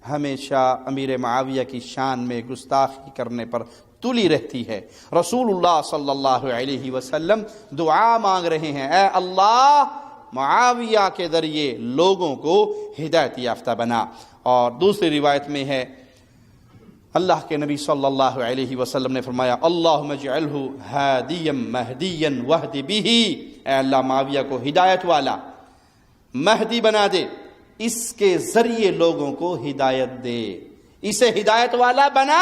ہمیشہ امیر معاویہ کی شان میں گستاخی کرنے پر تلی رہتی ہے۔ رسول اللہ صلی اللہ علیہ وسلم دعا مانگ رہے ہیں، اے اللہ معاویہ کے ذریعے لوگوں کو ہدایت یافتہ بنا۔ اور دوسری روایت میں ہے اللہ کے نبی صلی اللہ علیہ وسلم نے فرمایا اللہم اجعلہ ہادیا مہدیا واہد بہ، اے اللہ معاویہ کو ہدایت والا مہدی بنا دے، اس کے ذریعے لوگوں کو ہدایت دے، اسے ہدایت والا بنا،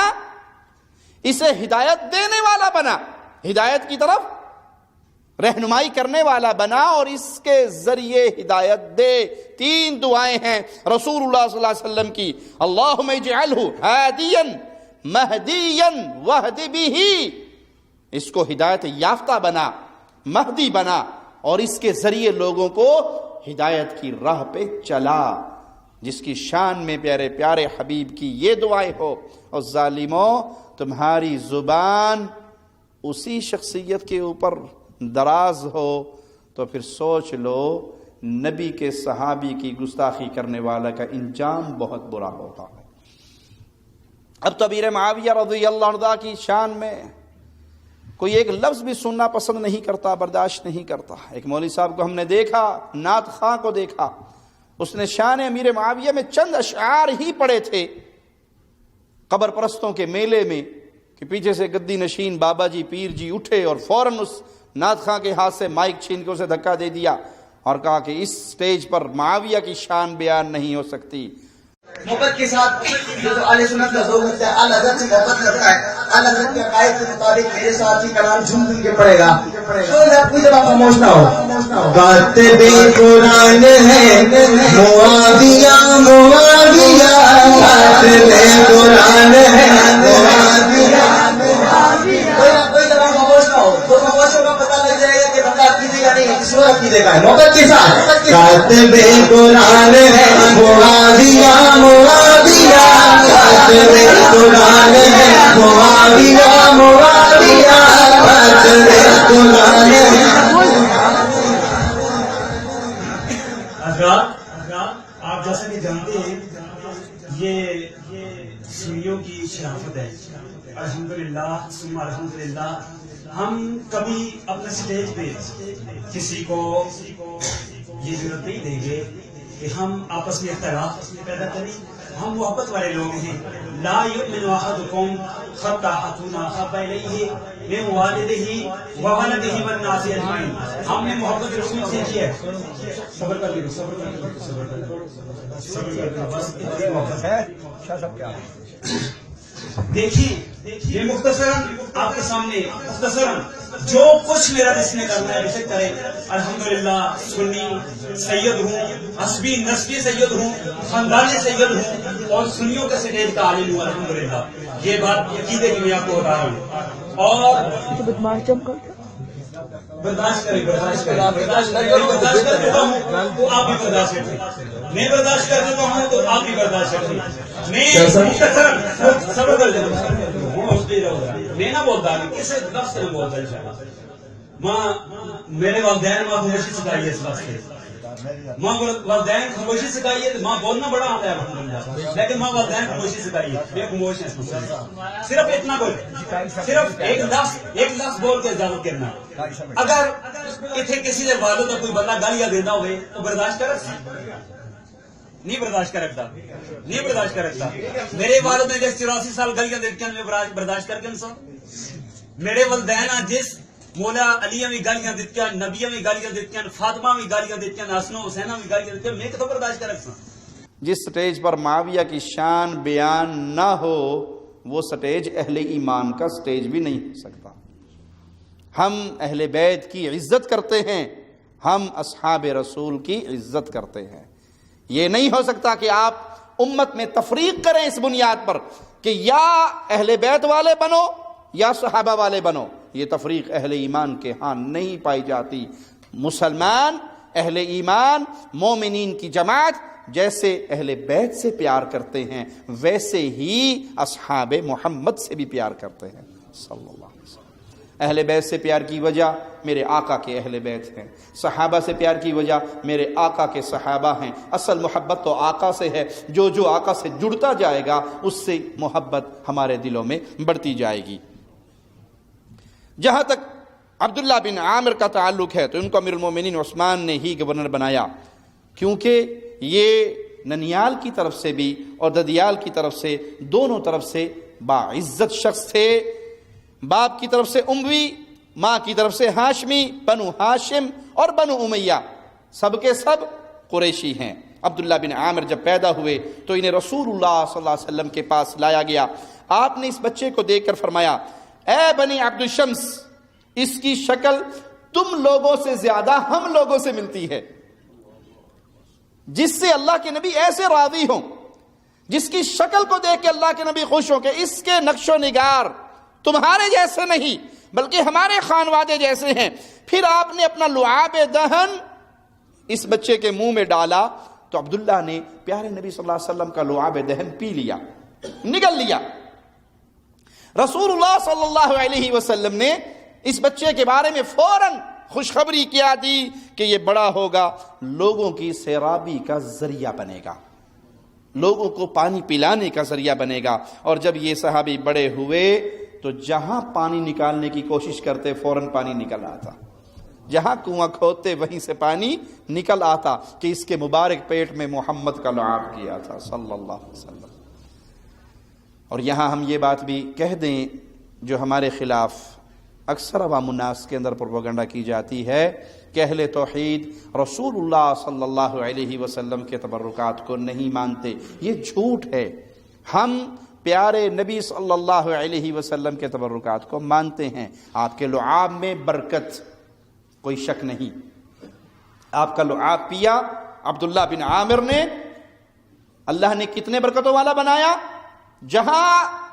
اسے ہدایت دینے والا بنا، ہدایت کی طرف رہنمائی کرنے والا بنا اور اس کے ذریعے ہدایت دے۔ تین دعائیں ہیں رسول اللہ صلی اللہ علیہ وسلم کی، اللہم اجعلہ ہادیا مہدیا واہد بہ، اس کو ہدایت یافتہ بنا، مہدی بنا اور اس کے ذریعے لوگوں کو ہدایت کی راہ پہ چلا۔ جس کی شان میں پیارے پیارے حبیب کی یہ دعائیں ہو، اور ظالموں تمہاری زبان اسی شخصیت کے اوپر دراز ہو تو پھر سوچ لو نبی کے صحابی کی گستاخی کرنے والا کا انجام بہت برا ہوتا ہے۔ اب تو امیر معاویہ رضی اللہ عنہ کی شان میں کوئی ایک لفظ بھی سننا پسند نہیں کرتا، برداشت نہیں کرتا۔ ایک مولوی صاحب کو ہم نے دیکھا، نعت خواں کو دیکھا، اس نے شان امیر معاویہ میں چند اشعار ہی پڑھے تھے قبر پرستوں کے میلے میں کہ پیچھے سے گدی نشین بابا جی پیر جی اٹھے اور فوراً اس نعت خواں کے ہاتھ سے مائک چھین کے اسے دھکا دے دیا اور کہا کہ اس سٹیج پر معاویہ کی شان بیان نہیں ہو سکتی۔ محبت کے ساتھ جو اہل سنت کا ذوق رکھتا ہے، اعلیٰ حضرت سے محبت کرتا ہے، اعلیٰ حضرت کے عقائد کے مطابق میرے ساتھ ہی کلام جھوم جھوم کے پڑے گا تو کوئی جب آپ خاموش نہ ہو۔ کاتب قرآن ہے معاویہ، معاویہ کاتب قرآن ہے معاویہ، کوئی جب آپ خاموش نہ ہو تو خاموشوں کا پتہ لگ جائے گا کہ بندہ عقیدے کا نہیں ہے، کس اور عقیدے کا ہے۔ محبت کے ساتھ کاتب قرآن ہے معاویہ، معاویہ کاتب قرآن ہے معاویہ، معاویہ کاتب قرآن ہے۔ آپ جیسا کہ جانتے ہیں یہ سنیوں کی شرافت ہے۔ الحمدللہ ثم الحمدللہ ہم کبھی اپنے سٹیج پہ کسی کو یہ ضرورت نہیں دیں گے کہ ہم آپس میں اختلاف پیدا کریں۔ ہم محبت والے لوگ ہیں۔ لا یؤمن احدکم حتی اکون احب الیہ من والدہ وولدہ والناس اجمعین۔ ہم نے محبت رسول سے کی ہے۔ صبر کر لیجیے، صبر کر لیجیے، صبر کر لیجیے، صبر کر لیجیے، بس اتنی محبت ہے۔ شاہ صاحب کیا دیکھیے یہ مختصراً آپ کے سامنے مختصراً جو کچھ میرا جس نے کرنا ہے اسے کرے۔ الحمدللہ سنی سید ہوں، حسبی نسبی سید ہوں، خاندانی سید ہوں اور سنیوں کے سٹیج کا عالم ہوں۔ الحمدللہ یہ بات عقیدے کی میں آپ کو بتا رہا ہوں۔ اور برداشت کریں، برداشت کریں، برداشت کر دیتا ہوں۔ تو آپ بھی برداشت کریں، میں برداشت کر دیتا ہوں تو آپ بھی برداشت کریں. میں صبر کر دیتا ہوں، میں نہ بولتا کسی لفظ سے بولتا انشاءاللہ. ماں میرے والدین ماں خاموشی سکھائی ہے اس واسطے، ماں والدین خاموشی سکھائی ہے. ماں بولنا بڑا آتا ہے الحمدللہ، لیکن ماں والدین خاموشی سکھائی ہے. میں خاموش ہیں، صرف اتنا بول، صرف ایک لفظ بول کے اجازت کرنا. اگر اتنے کسی نے والد کا کوئی بندہ گالیاں دینا ہوئے تو برداشت کر سکتا نہیں، برداشت کر رکھتا نہیں، برداشت کر رکھتا. میرے والد نے جس 84 سال گالیاں دیتے ہیں میں برداشت کر کے انسان. میرے والدین جس مولا علی بھی گالیاں دیتی ہیں، نبی بھی گالیاں دیتی ہیں، فاطمہ بھی گالیاں دیتی ہیں، حسن و حسین بھی گالیاں دیتی ہیں، میں کتوں برداشت کر رکھتا. جس سٹیج پر معاویہ کی شان بیان نہ ہو وہ سٹیج اہل ایمان کا سٹیج بھی نہیں ہو سکتا. ہم اہل بیت کی عزت کرتے ہیں، ہم اصحاب رسول کی عزت کرتے ہیں. یہ نہیں ہو سکتا کہ آپ امت میں تفریق کریں اس بنیاد پر کہ یا اہل بیت والے بنو یا صحابہ والے بنو. یہ تفریق اہل ایمان کے ہاں نہیں پائی جاتی. مسلمان اہل ایمان مومنین کی جماعت جیسے اہل بیت سے پیار کرتے ہیں ویسے ہی اصحاب محمد سے بھی پیار کرتے ہیں صلی اللہ علیہ وسلم. اہل بیت سے پیار کی وجہ میرے آقا کے اہل بیت ہیں، صحابہ سے پیار کی وجہ میرے آقا کے صحابہ ہیں. اصل محبت تو آقا سے ہے، جو آقا سے جڑتا جائے گا اس سے محبت ہمارے دلوں میں بڑھتی جائے گی. جہاں تک عبداللہ بن عامر کا تعلق ہے تو ان کو امیر المومنین عثمان نے ہی گورنر بنایا، کیونکہ یہ ننیال کی طرف سے بھی اور ددیال کی طرف سے دونوں طرف سے باعزت شخص تھے. باپ کی طرف سے اموی، ماں کی طرف سے ہاشمی، بنو ہاشم اور بنو امیہ سب کے سب قریشی ہیں. عبداللہ بن عامر جب پیدا ہوئے تو انہیں رسول اللہ صلی اللہ علیہ وسلم کے پاس لایا گیا. آپ نے اس بچے کو دیکھ کر فرمایا، اے بنی عبد الشمس، اس کی شکل تم لوگوں سے زیادہ ہم لوگوں سے ملتی ہے. جس سے اللہ کے نبی ایسے راضی ہوں، جس کی شکل کو دیکھ کے اللہ کے نبی خوش ہوں کہ اس کے نقش و نگار تمہارے جیسے نہیں بلکہ ہمارے خانوادے جیسے ہیں. پھر آپ نے اپنا لعاب دہن اس بچے کے منہ میں ڈالا تو عبداللہ نے پیارے نبی صلی اللہ علیہ وسلم کا لعاب دہن پی لیا، نگل لیا. رسول اللہ صلی اللہ علیہ وسلم نے اس بچے کے بارے میں فوراً خوشخبری کیا دی کہ یہ بڑا ہوگا، لوگوں کی سیرابی کا ذریعہ بنے گا، لوگوں کو پانی پلانے کا ذریعہ بنے گا. اور جب یہ صحابی بڑے ہوئے تو جہاں پانی نکالنے کی کوشش کرتے فوراً پانی نکل آتا، جہاں کنواں کھودتے وہیں سے پانی نکل آتا کہ اس کے مبارک پیٹ میں محمد کا لعاب کیا تھا صلی اللہ علیہ وسلم. اور یہاں ہم یہ بات بھی کہہ دیں جو ہمارے خلاف اکثر عوام الناس کے اندر پروپیگنڈا کی جاتی ہے کہ اہل توحید رسول اللہ صلی اللہ علیہ وسلم کے تبرکات کو نہیں مانتے. یہ جھوٹ ہے. ہم پیارے نبی صلی اللہ علیہ وسلم کے تبرکات کو مانتے ہیں. آپ کے لعاب میں برکت، کوئی شک نہیں. آپ کا لعاب پیا عبداللہ بن عامر نے، اللہ نے کتنے برکتوں والا بنایا. جہاں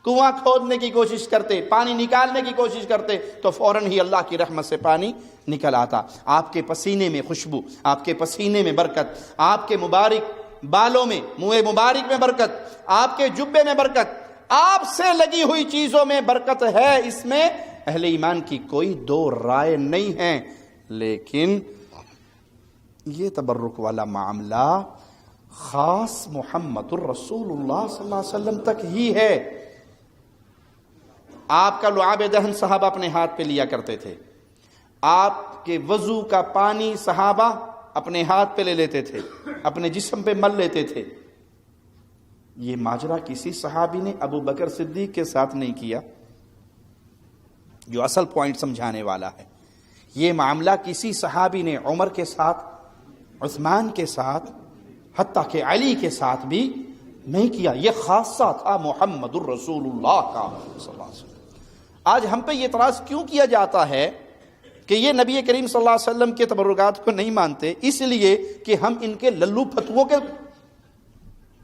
کنواں کھودنے کی کوشش کرتے، پانی نکالنے کی کوشش کرتے تو فوراً ہی اللہ کی رحمت سے پانی نکل آتا. آپ کے پسینے میں خوشبو، آپ کے پسینے میں برکت، آپ کے مبارک بالوں میں، منہ مبارک میں برکت، آپ کے جبے میں برکت، آپ سے لگی ہوئی چیزوں میں برکت ہے. اس میں اہل ایمان کی کوئی دو رائے نہیں ہے. لیکن یہ تبرک والا معاملہ خاص محمد الرسول اللہ صلی اللہ علیہ وسلم تک ہی ہے. آپ کا لعاب دہن صحابہ اپنے ہاتھ پہ لیا کرتے تھے. آپ کے وضو کا پانی صحابہ اپنے ہاتھ پہ لے لیتے تھے، اپنے جسم پہ مل لیتے تھے. یہ ماجرا کسی صحابی نے ابو بکر صدیق کے ساتھ نہیں کیا، جو اصل پوائنٹ سمجھانے والا ہے. یہ معاملہ کسی صحابی نے عمر کے ساتھ، عثمان کے ساتھ، حتیٰ کہ علی کے ساتھ بھی نہیں کیا. یہ خاصہ تھا محمد الرسول اللہ کا صلی اللہ علیہ وسلم. آج ہم پہ یہ اعتراض کیوں کیا جاتا ہے کہ یہ نبی کریم صلی اللہ علیہ وسلم کے تبرکات کو نہیں مانتے؟ اس لیے کہ ہم ان کے للو پھتووں کے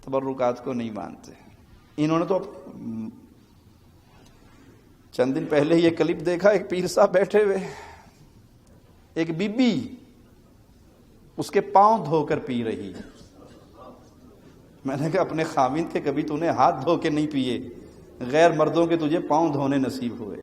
تبرکات کو نہیں مانتے. انہوں نے تو چند دن پہلے یہ کلپ دیکھا، ایک پیر صاحب بیٹھے ہوئے، ایک بی بی اس کے پاؤں دھو کر پی رہی ہے۔ میں نے کہا اپنے خاوند کے کبھی تو نے ہاتھ دھو کے نہیں پیے، غیر مردوں کے تجھے پاؤں دھونے نصیب ہوئے۔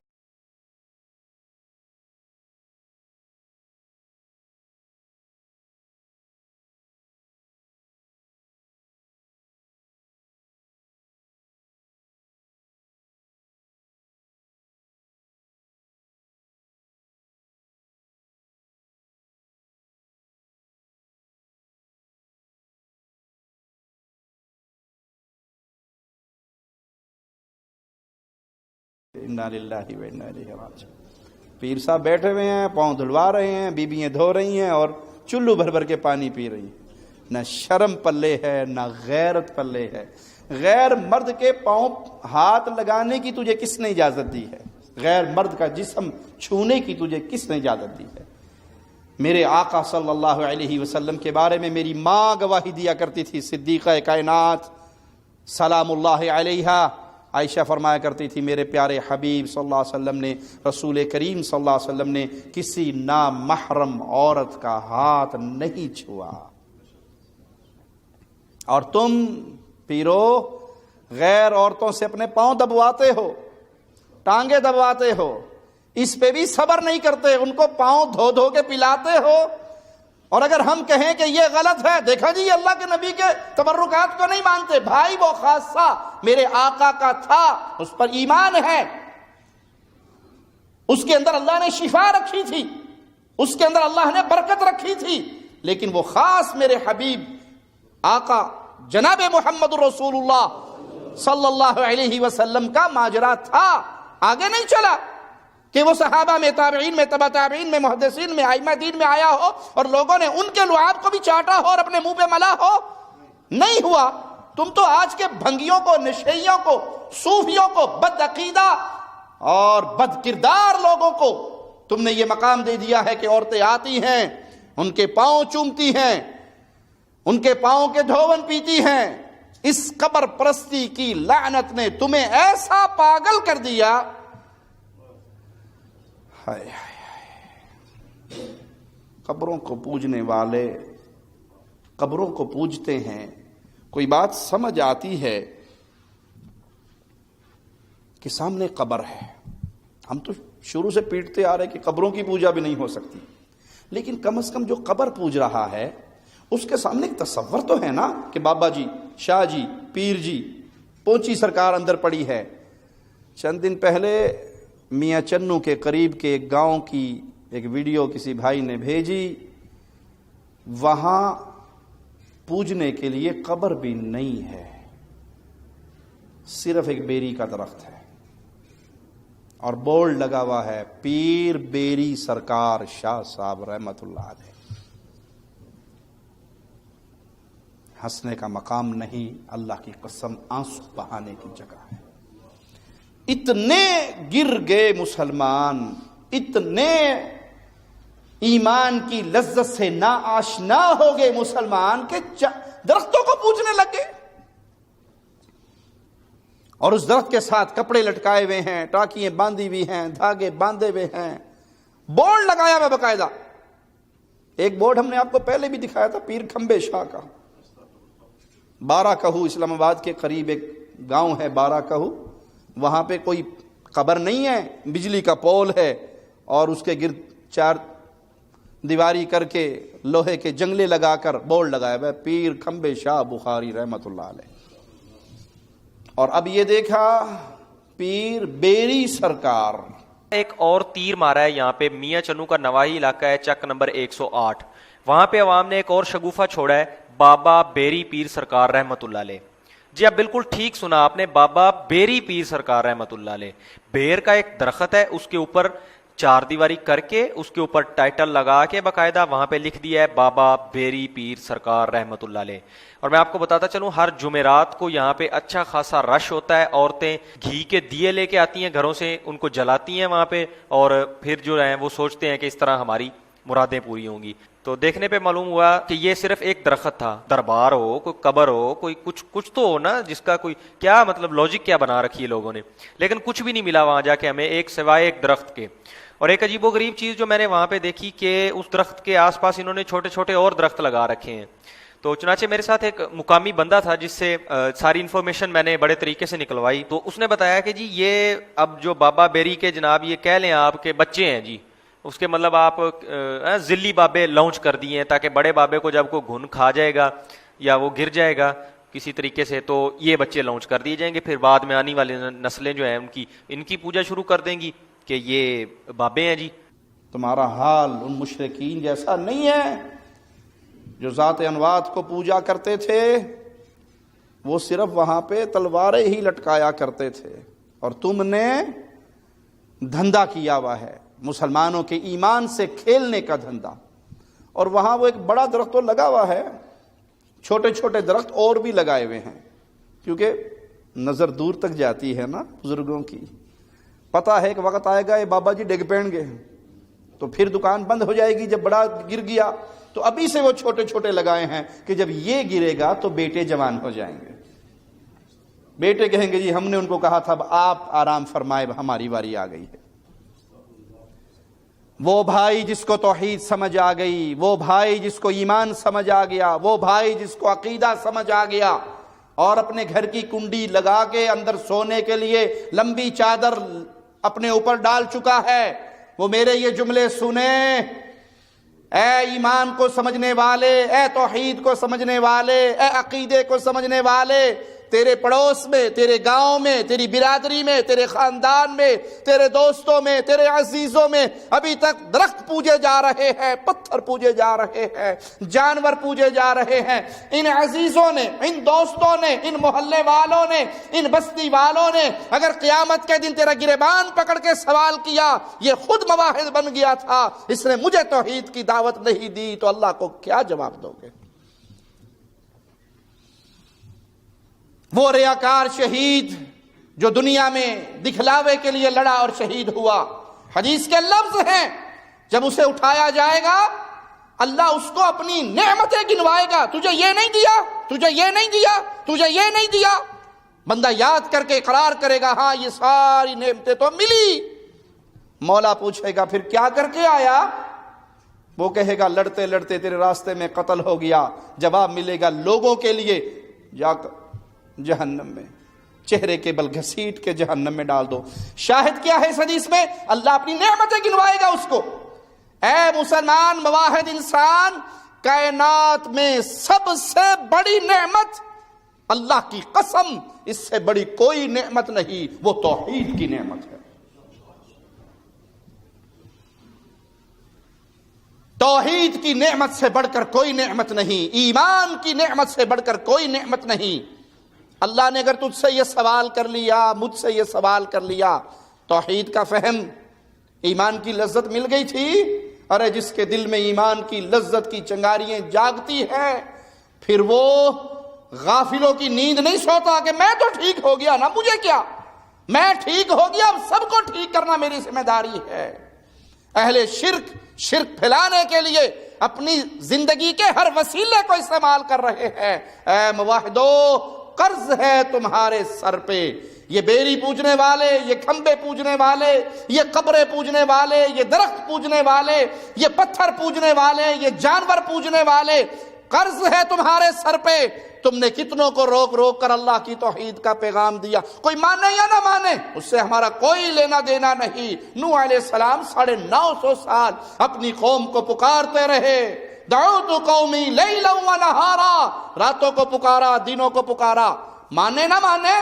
انا للہ و انا الیہ راجعون۔ پیر صاحب بیٹھے ہوئے ہیں، پاؤں دھلوا رہے ہیں، بیویاں دھو رہی ہیں اور چلو بھر بھر کے پانی پی رہی ہیں۔ نہ شرم پلے ہے، نہ غیرت پلے ہے۔ غیر مرد کے پاؤں ہاتھ لگانے کی تجھے کس نے اجازت دی ہے؟ غیر مرد کا جسم چھونے کی تجھے کس نے اجازت دی ہے؟ میرے آقا صلی اللہ علیہ وسلم کے بارے میں میری ماں گواہی دیا کرتی تھی، صدیقہ کائنات سلام اللہ علیہا۔ عائشہ فرمایا کرتی تھی میرے پیارے حبیب صلی اللہ علیہ وسلم نے، رسول کریم صلی اللہ علیہ وسلم نے کسی نامحرم عورت کا ہاتھ نہیں چھوا۔ اور تم پیرو غیر عورتوں سے اپنے پاؤں دبواتے ہو، ٹانگیں دبواتے ہو، اس پہ بھی صبر نہیں کرتے، ان کو پاؤں دھو دھو کے پلاتے ہو۔ اور اگر ہم کہیں کہ یہ غلط ہے، دیکھا جی اللہ کے نبی کے تبرکات کو نہیں مانتے، بھائی وہ خاصہ میرے آقا کا تھا، اس پر ایمان ہے، اس کے اندر اللہ نے شفا رکھی تھی، اس کے اندر اللہ نے برکت رکھی تھی، لیکن وہ خاص میرے حبیب آقا جناب محمد رسول اللہ صلی اللہ علیہ وسلم کا ماجرا تھا، آگے نہیں چلا کہ وہ صحابہ میں، تابعین میں، تبع تابعین میں، محدثین میں، ائمہ دین میں آیا ہو اور لوگوں نے ان کے لعاب کو بھی چاٹا ہو اور اپنے منہ پہ ملا ہو، نہیں ہوا۔ تم تو آج کے بھنگیوں کو، نشیوں کو، صوفیوں کو، بد عقیدہ اور بد کردار لوگوں کو تم نے یہ مقام دے دیا ہے کہ عورتیں آتی ہیں، ان کے پاؤں چومتی ہیں، ان کے پاؤں کے دھون پیتی ہیں۔ اس قبر پرستی کی لعنت نے تمہیں ایسا پاگل کر دیا۔ قبروں کو پوجنے والے قبروں کو پوجتے ہیں، کوئی بات سمجھ آتی ہے کہ سامنے قبر ہے، ہم تو شروع سے پیٹتے آ رہے کہ قبروں کی پوجا بھی نہیں ہو سکتی، لیکن کم از کم جو قبر پوج رہا ہے اس کے سامنے ایک تصور تو ہے نا کہ بابا جی، شاہ جی، پیر جی، پونچی سرکار اندر پڑی ہے۔ چند دن پہلے میاں چنو کے قریب کے ایک گاؤں کی ایک ویڈیو کسی بھائی نے بھیجی، وہاں پوجنے کے لیے قبر بھی نہیں ہے، صرف ایک بیری کا درخت ہے اور بورڈ لگا ہوا ہے پیر بیری سرکار شاہ صاحب رحمت اللہ علیہ۔ ہنسنے کا مقام نہیں، اللہ کی قسم آنسو بہانے کی جگہ ہے۔ اتنے گر گئے مسلمان، اتنے ایمان کی لذت سے نا آشنا ہو گئے مسلمان کہ درختوں کو پوجنے لگ گئے، اور اس درخت کے ساتھ کپڑے لٹکائے ہوئے ہیں، ٹاکیاں باندھی ہوئی ہیں، دھاگے باندھے ہوئے ہیں، بورڈ لگایا ہوا باقاعدہ۔ ایک بورڈ ہم نے آپ کو پہلے بھی دکھایا تھا پیر کھمبے شاہ کا، بارہ کہو اسلام آباد کے قریب ایک گاؤں ہے بارہ کہو، وہاں پہ کوئی قبر نہیں ہے، بجلی کا پول ہے اور اس کے گرد چار دیواری کر کے لوہے کے جنگلے لگا کر بورڈ لگایا ہوا ہے پیر کھمبے شاہ بخاری رحمت اللہ علیہ۔ اور اب یہ دیکھا پیر بیری سرکار۔ ایک اور تیر مارا ہے یہاں پہ میاں چنو کا نواحی علاقہ ہے، چک نمبر 108، وہاں پہ عوام نے ایک اور شگوفہ چھوڑا ہے، بابا بیری پیر سرکار رحمت اللہ علیہ۔ جی اب بالکل ٹھیک سنا آپ نے، بابا بیری پیر سرکار رحمت اللہ علیہ۔ بیر کا ایک درخت ہے، اس کے اوپر چار دیواری کر کے اس کے اوپر ٹائٹل لگا کے باقاعدہ وہاں پہ لکھ دیا ہے بابا بیری پیر سرکار رحمت اللہ علیہ۔ اور میں آپ کو بتاتا چلوں، ہر جمعرات کو یہاں پہ اچھا خاصا رش ہوتا ہے، عورتیں گھی کے دیے لے کے آتی ہیں گھروں سے، ان کو جلاتی ہیں وہاں پہ، اور پھر جو ہیں وہ سوچتے ہیں کہ اس طرح ہماری مرادیں پوری ہوں گی۔ تو دیکھنے پہ معلوم ہوا کہ یہ صرف ایک درخت تھا، دربار ہو، کوئی قبر ہو، کوئی کچھ تو ہو نا جس کا کوئی کیا مطلب لاجک کیا بنا رکھی ہے لوگوں نے، لیکن کچھ بھی نہیں ملا وہاں جا کے ہمیں، ایک سوائے ایک درخت کے۔ اور ایک عجیب و غریب چیز جو میں نے وہاں پہ دیکھی کہ اس درخت کے آس پاس انہوں نے چھوٹے چھوٹے اور درخت لگا رکھے ہیں. تو چنانچہ میرے ساتھ ایک مقامی بندہ تھا جس سے ساری انفارمیشن میں نے بڑے طریقے سے نکلوائی. تو اس نے بتایا کہ جی یہ اب جو بابا بیری کے جناب یہ کہہ لیں آپ کے بچے ہیں جی, اس کے مطلب آپ ذلی بابے لانچ کر دیے ہیں تاکہ بڑے بابے کو جب کوئی گھن کھا جائے گا یا وہ گر جائے گا کسی طریقے سے تو یہ بچے لانچ کر دیے جائیں گے, پھر بعد میں آنے والی نسلیں جو ہیں ان کی پوجا شروع کر دیں گی کہ یہ بابے ہیں جی. تمہارا حال ان مشرکین جیسا نہیں ہے جو ذات انوات کو پوجا کرتے تھے. وہ صرف وہاں پہ تلواریں ہی لٹکایا کرتے تھے, اور تم نے دھندا کیا ہوا ہے مسلمانوں کے ایمان سے کھیلنے کا دھندا. اور وہاں وہ ایک بڑا درخت تو لگا ہوا ہے, چھوٹے چھوٹے درخت اور بھی لگائے ہوئے ہیں, کیونکہ نظر دور تک جاتی ہے نا بزرگوں کی. پتہ ہے کہ وقت آئے گا یہ بابا جی ڈگ پڑیں گے تو پھر دکان بند ہو جائے گی. جب بڑا گر گیا تو ابھی سے وہ چھوٹے چھوٹے لگائے ہیں کہ جب یہ گرے گا تو بیٹے جوان ہو جائیں گے. بیٹے کہیں گے جی ہم نے ان کو کہا تھا اب آپ آرام فرمائے, ہماری باری آ گئی ہے. وہ بھائی جس کو توحید سمجھ آ گئی, وہ بھائی جس کو ایمان سمجھ آ گیا, وہ بھائی جس کو عقیدہ سمجھ آ گیا اور اپنے گھر کی کنڈی لگا کے اندر سونے کے لیے لمبی چادر اپنے اوپر ڈال چکا ہے, وہ میرے یہ جملے سنیں. اے ایمان کو سمجھنے والے, اے توحید کو سمجھنے والے, اے عقیدے کو سمجھنے والے, تیرے پڑوس میں, تیرے گاؤں میں, تیری برادری میں, تیرے خاندان میں, تیرے دوستوں میں, تیرے عزیزوں میں ابھی تک درخت پوجے جا رہے ہیں, پتھر پوجے جا رہے ہیں, جانور پوجے جا رہے ہیں. ان عزیزوں نے, ان دوستوں نے, ان محلے والوں نے, ان بستی والوں نے اگر قیامت کے دن تیرا گریبان پکڑ کے سوال کیا یہ خود موحد بن گیا تھا, اس نے مجھے توحید کی دعوت نہیں دی, تو اللہ کو کیا جواب دو گے؟ وہ ریاکار شہید جو دنیا میں دکھلاوے کے لیے لڑا اور شہید ہوا, حدیث کے لفظ ہیں جب اسے اٹھایا جائے گا اللہ اس کو اپنی نعمتیں گنوائے گا, تجھے یہ نہیں دیا, تجھے یہ نہیں دیا, تجھے یہ نہیں دیا. بندہ یاد کر کے اقرار کرے گا ہاں یہ ساری نعمتیں تو ملی. مولا پوچھے گا پھر کیا کر کے آیا؟ وہ کہے گا لڑتے لڑتے تیرے راستے میں قتل ہو گیا. جواب ملے گا لوگوں کے لیے جا کر جہنم میں چہرے کے بل گھسیٹ کے جہنم میں ڈال دو. شاہد کیا ہے اس حدیث میں؟ اللہ اپنی نعمتیں گنوائے گا اس کو. اے مسلمان موحد انسان, کائنات میں سب سے بڑی نعمت, اللہ کی قسم اس سے بڑی کوئی نعمت نہیں, وہ توحید کی نعمت ہے. توحید کی نعمت سے بڑھ کر کوئی نعمت نہیں, ایمان کی نعمت سے بڑھ کر کوئی نعمت نہیں. اللہ نے اگر تجھ سے یہ سوال کر لیا, مجھ سے یہ سوال کر لیا, توحید کا فہم, ایمان کی لذت مل گئی تھی. ارے جس کے دل میں ایمان کی لذت کی چنگاریاں جاگتی ہیں پھر وہ غافلوں کی نیند نہیں سوتا کہ میں تو ٹھیک ہو گیا نا, مجھے کیا, میں ٹھیک ہو گیا, اب سب کو ٹھیک کرنا میری ذمہ داری ہے. اہل شرک پھیلانے کے لیے اپنی زندگی کے ہر وسیلے کو استعمال کر رہے ہیں. اے موحدو, قرض ہے تمہارے سر پہ. یہ بیری پوجنے والے, یہ کھمبے پوجنے والے, یہ قبریں پوجنے والے, یہ درخت پوجنے والے, یہ پتھر پوجنے والے, یہ جانور پوجنے والے, قرض ہے تمہارے سر پہ. تم نے کتنوں کو روک روک کر اللہ کی توحید کا پیغام دیا. کوئی مانے یا نہ مانے اس سے ہمارا کوئی لینا دینا نہیں. نوح علیہ السلام 950 سال اپنی قوم کو پکارتے رہے. دعوت قومی لیلا و نہارا, راتوں کو پکارا, دنوں کو پکارا. مانے نہ مانے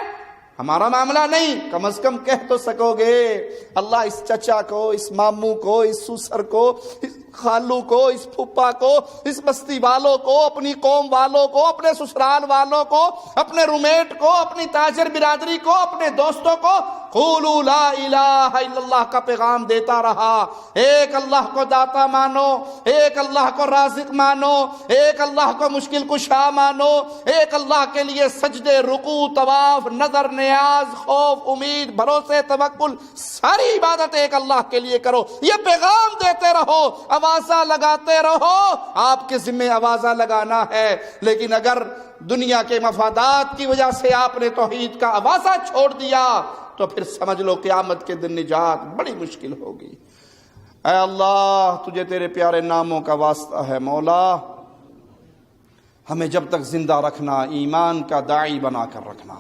ہمارا معاملہ نہیں, کم از کم کہہ تو سکو گے اللہ اس چچا کو, اس ماموں کو, اس سسر کو, اس خالو کو, اس پھپھا کو, اس بستی والوں کو, اپنی قوم والوں کو, اپنے سسرال والوں کو, اپنے رومیٹ کو, اپنی تاجر برادری کو, اپنے دوستوں کو قولوا لا الہ الا اللہ کا پیغام دیتا رہا. ایک اللہ کو داتا مانو, ایک اللہ کو رازق مانو, ایک اللہ کو مشکل کشا مانو, ایک اللہ کے لیے سجدے, رکوع, طواف, نظر, نیاز, خوف, امید, بھروسے, توکل, ساری عبادت ایک اللہ کے لیے کرو. یہ پیغام دیتے رہو, آوازہ لگاتے رہو. آپ کے ذمہ آوازہ لگانا ہے, لیکن اگر دنیا کے مفادات کی وجہ سے آپ نے توحید کا آوازہ چھوڑ دیا تو پھر سمجھ لو قیامت کے دن نجات بڑی مشکل ہوگی. اے اللہ تجھے تیرے پیارے ناموں کا واسطہ ہے مولا، ہمیں جب تک زندہ رکھنا ایمان کا داعی بنا کر رکھنا،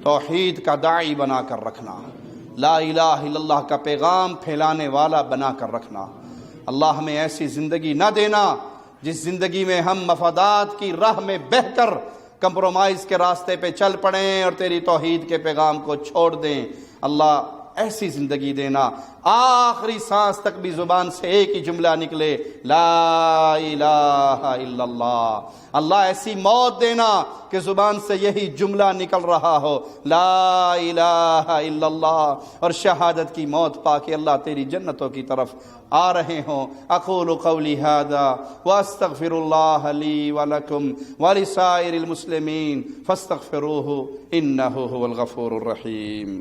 توحید کا داعی بنا کر رکھنا، لا الہ الا اللہ کا پیغام پھیلانے والا بنا کر رکھنا۔ اللہ ہمیں ایسی زندگی نہ دینا جس زندگی میں ہم مفادات کی راہ میں بہہ کر کمپرومائز کے راستے پہ چل پڑیں اور تیری توحید کے پیغام کو چھوڑ دیں۔ اللہ ایسی زندگی دینا آخری سانس تک بھی زبان سے ایک ہی جملہ نکلے، لا الہ الا اللہ۔ اللہ ایسی موت دینا کہ زبان سے یہی جملہ نکل رہا ہو، لا الہ الا اللہ، اور شہادت کی موت پا کے اللہ تیری جنتوں کی طرف آ رہے ہوں۔ اقول قولی ھذا واستغفر اللہ لی ولکم ولسائر المسلمین فاستغفروہ انہ هو الغفور الرحیم۔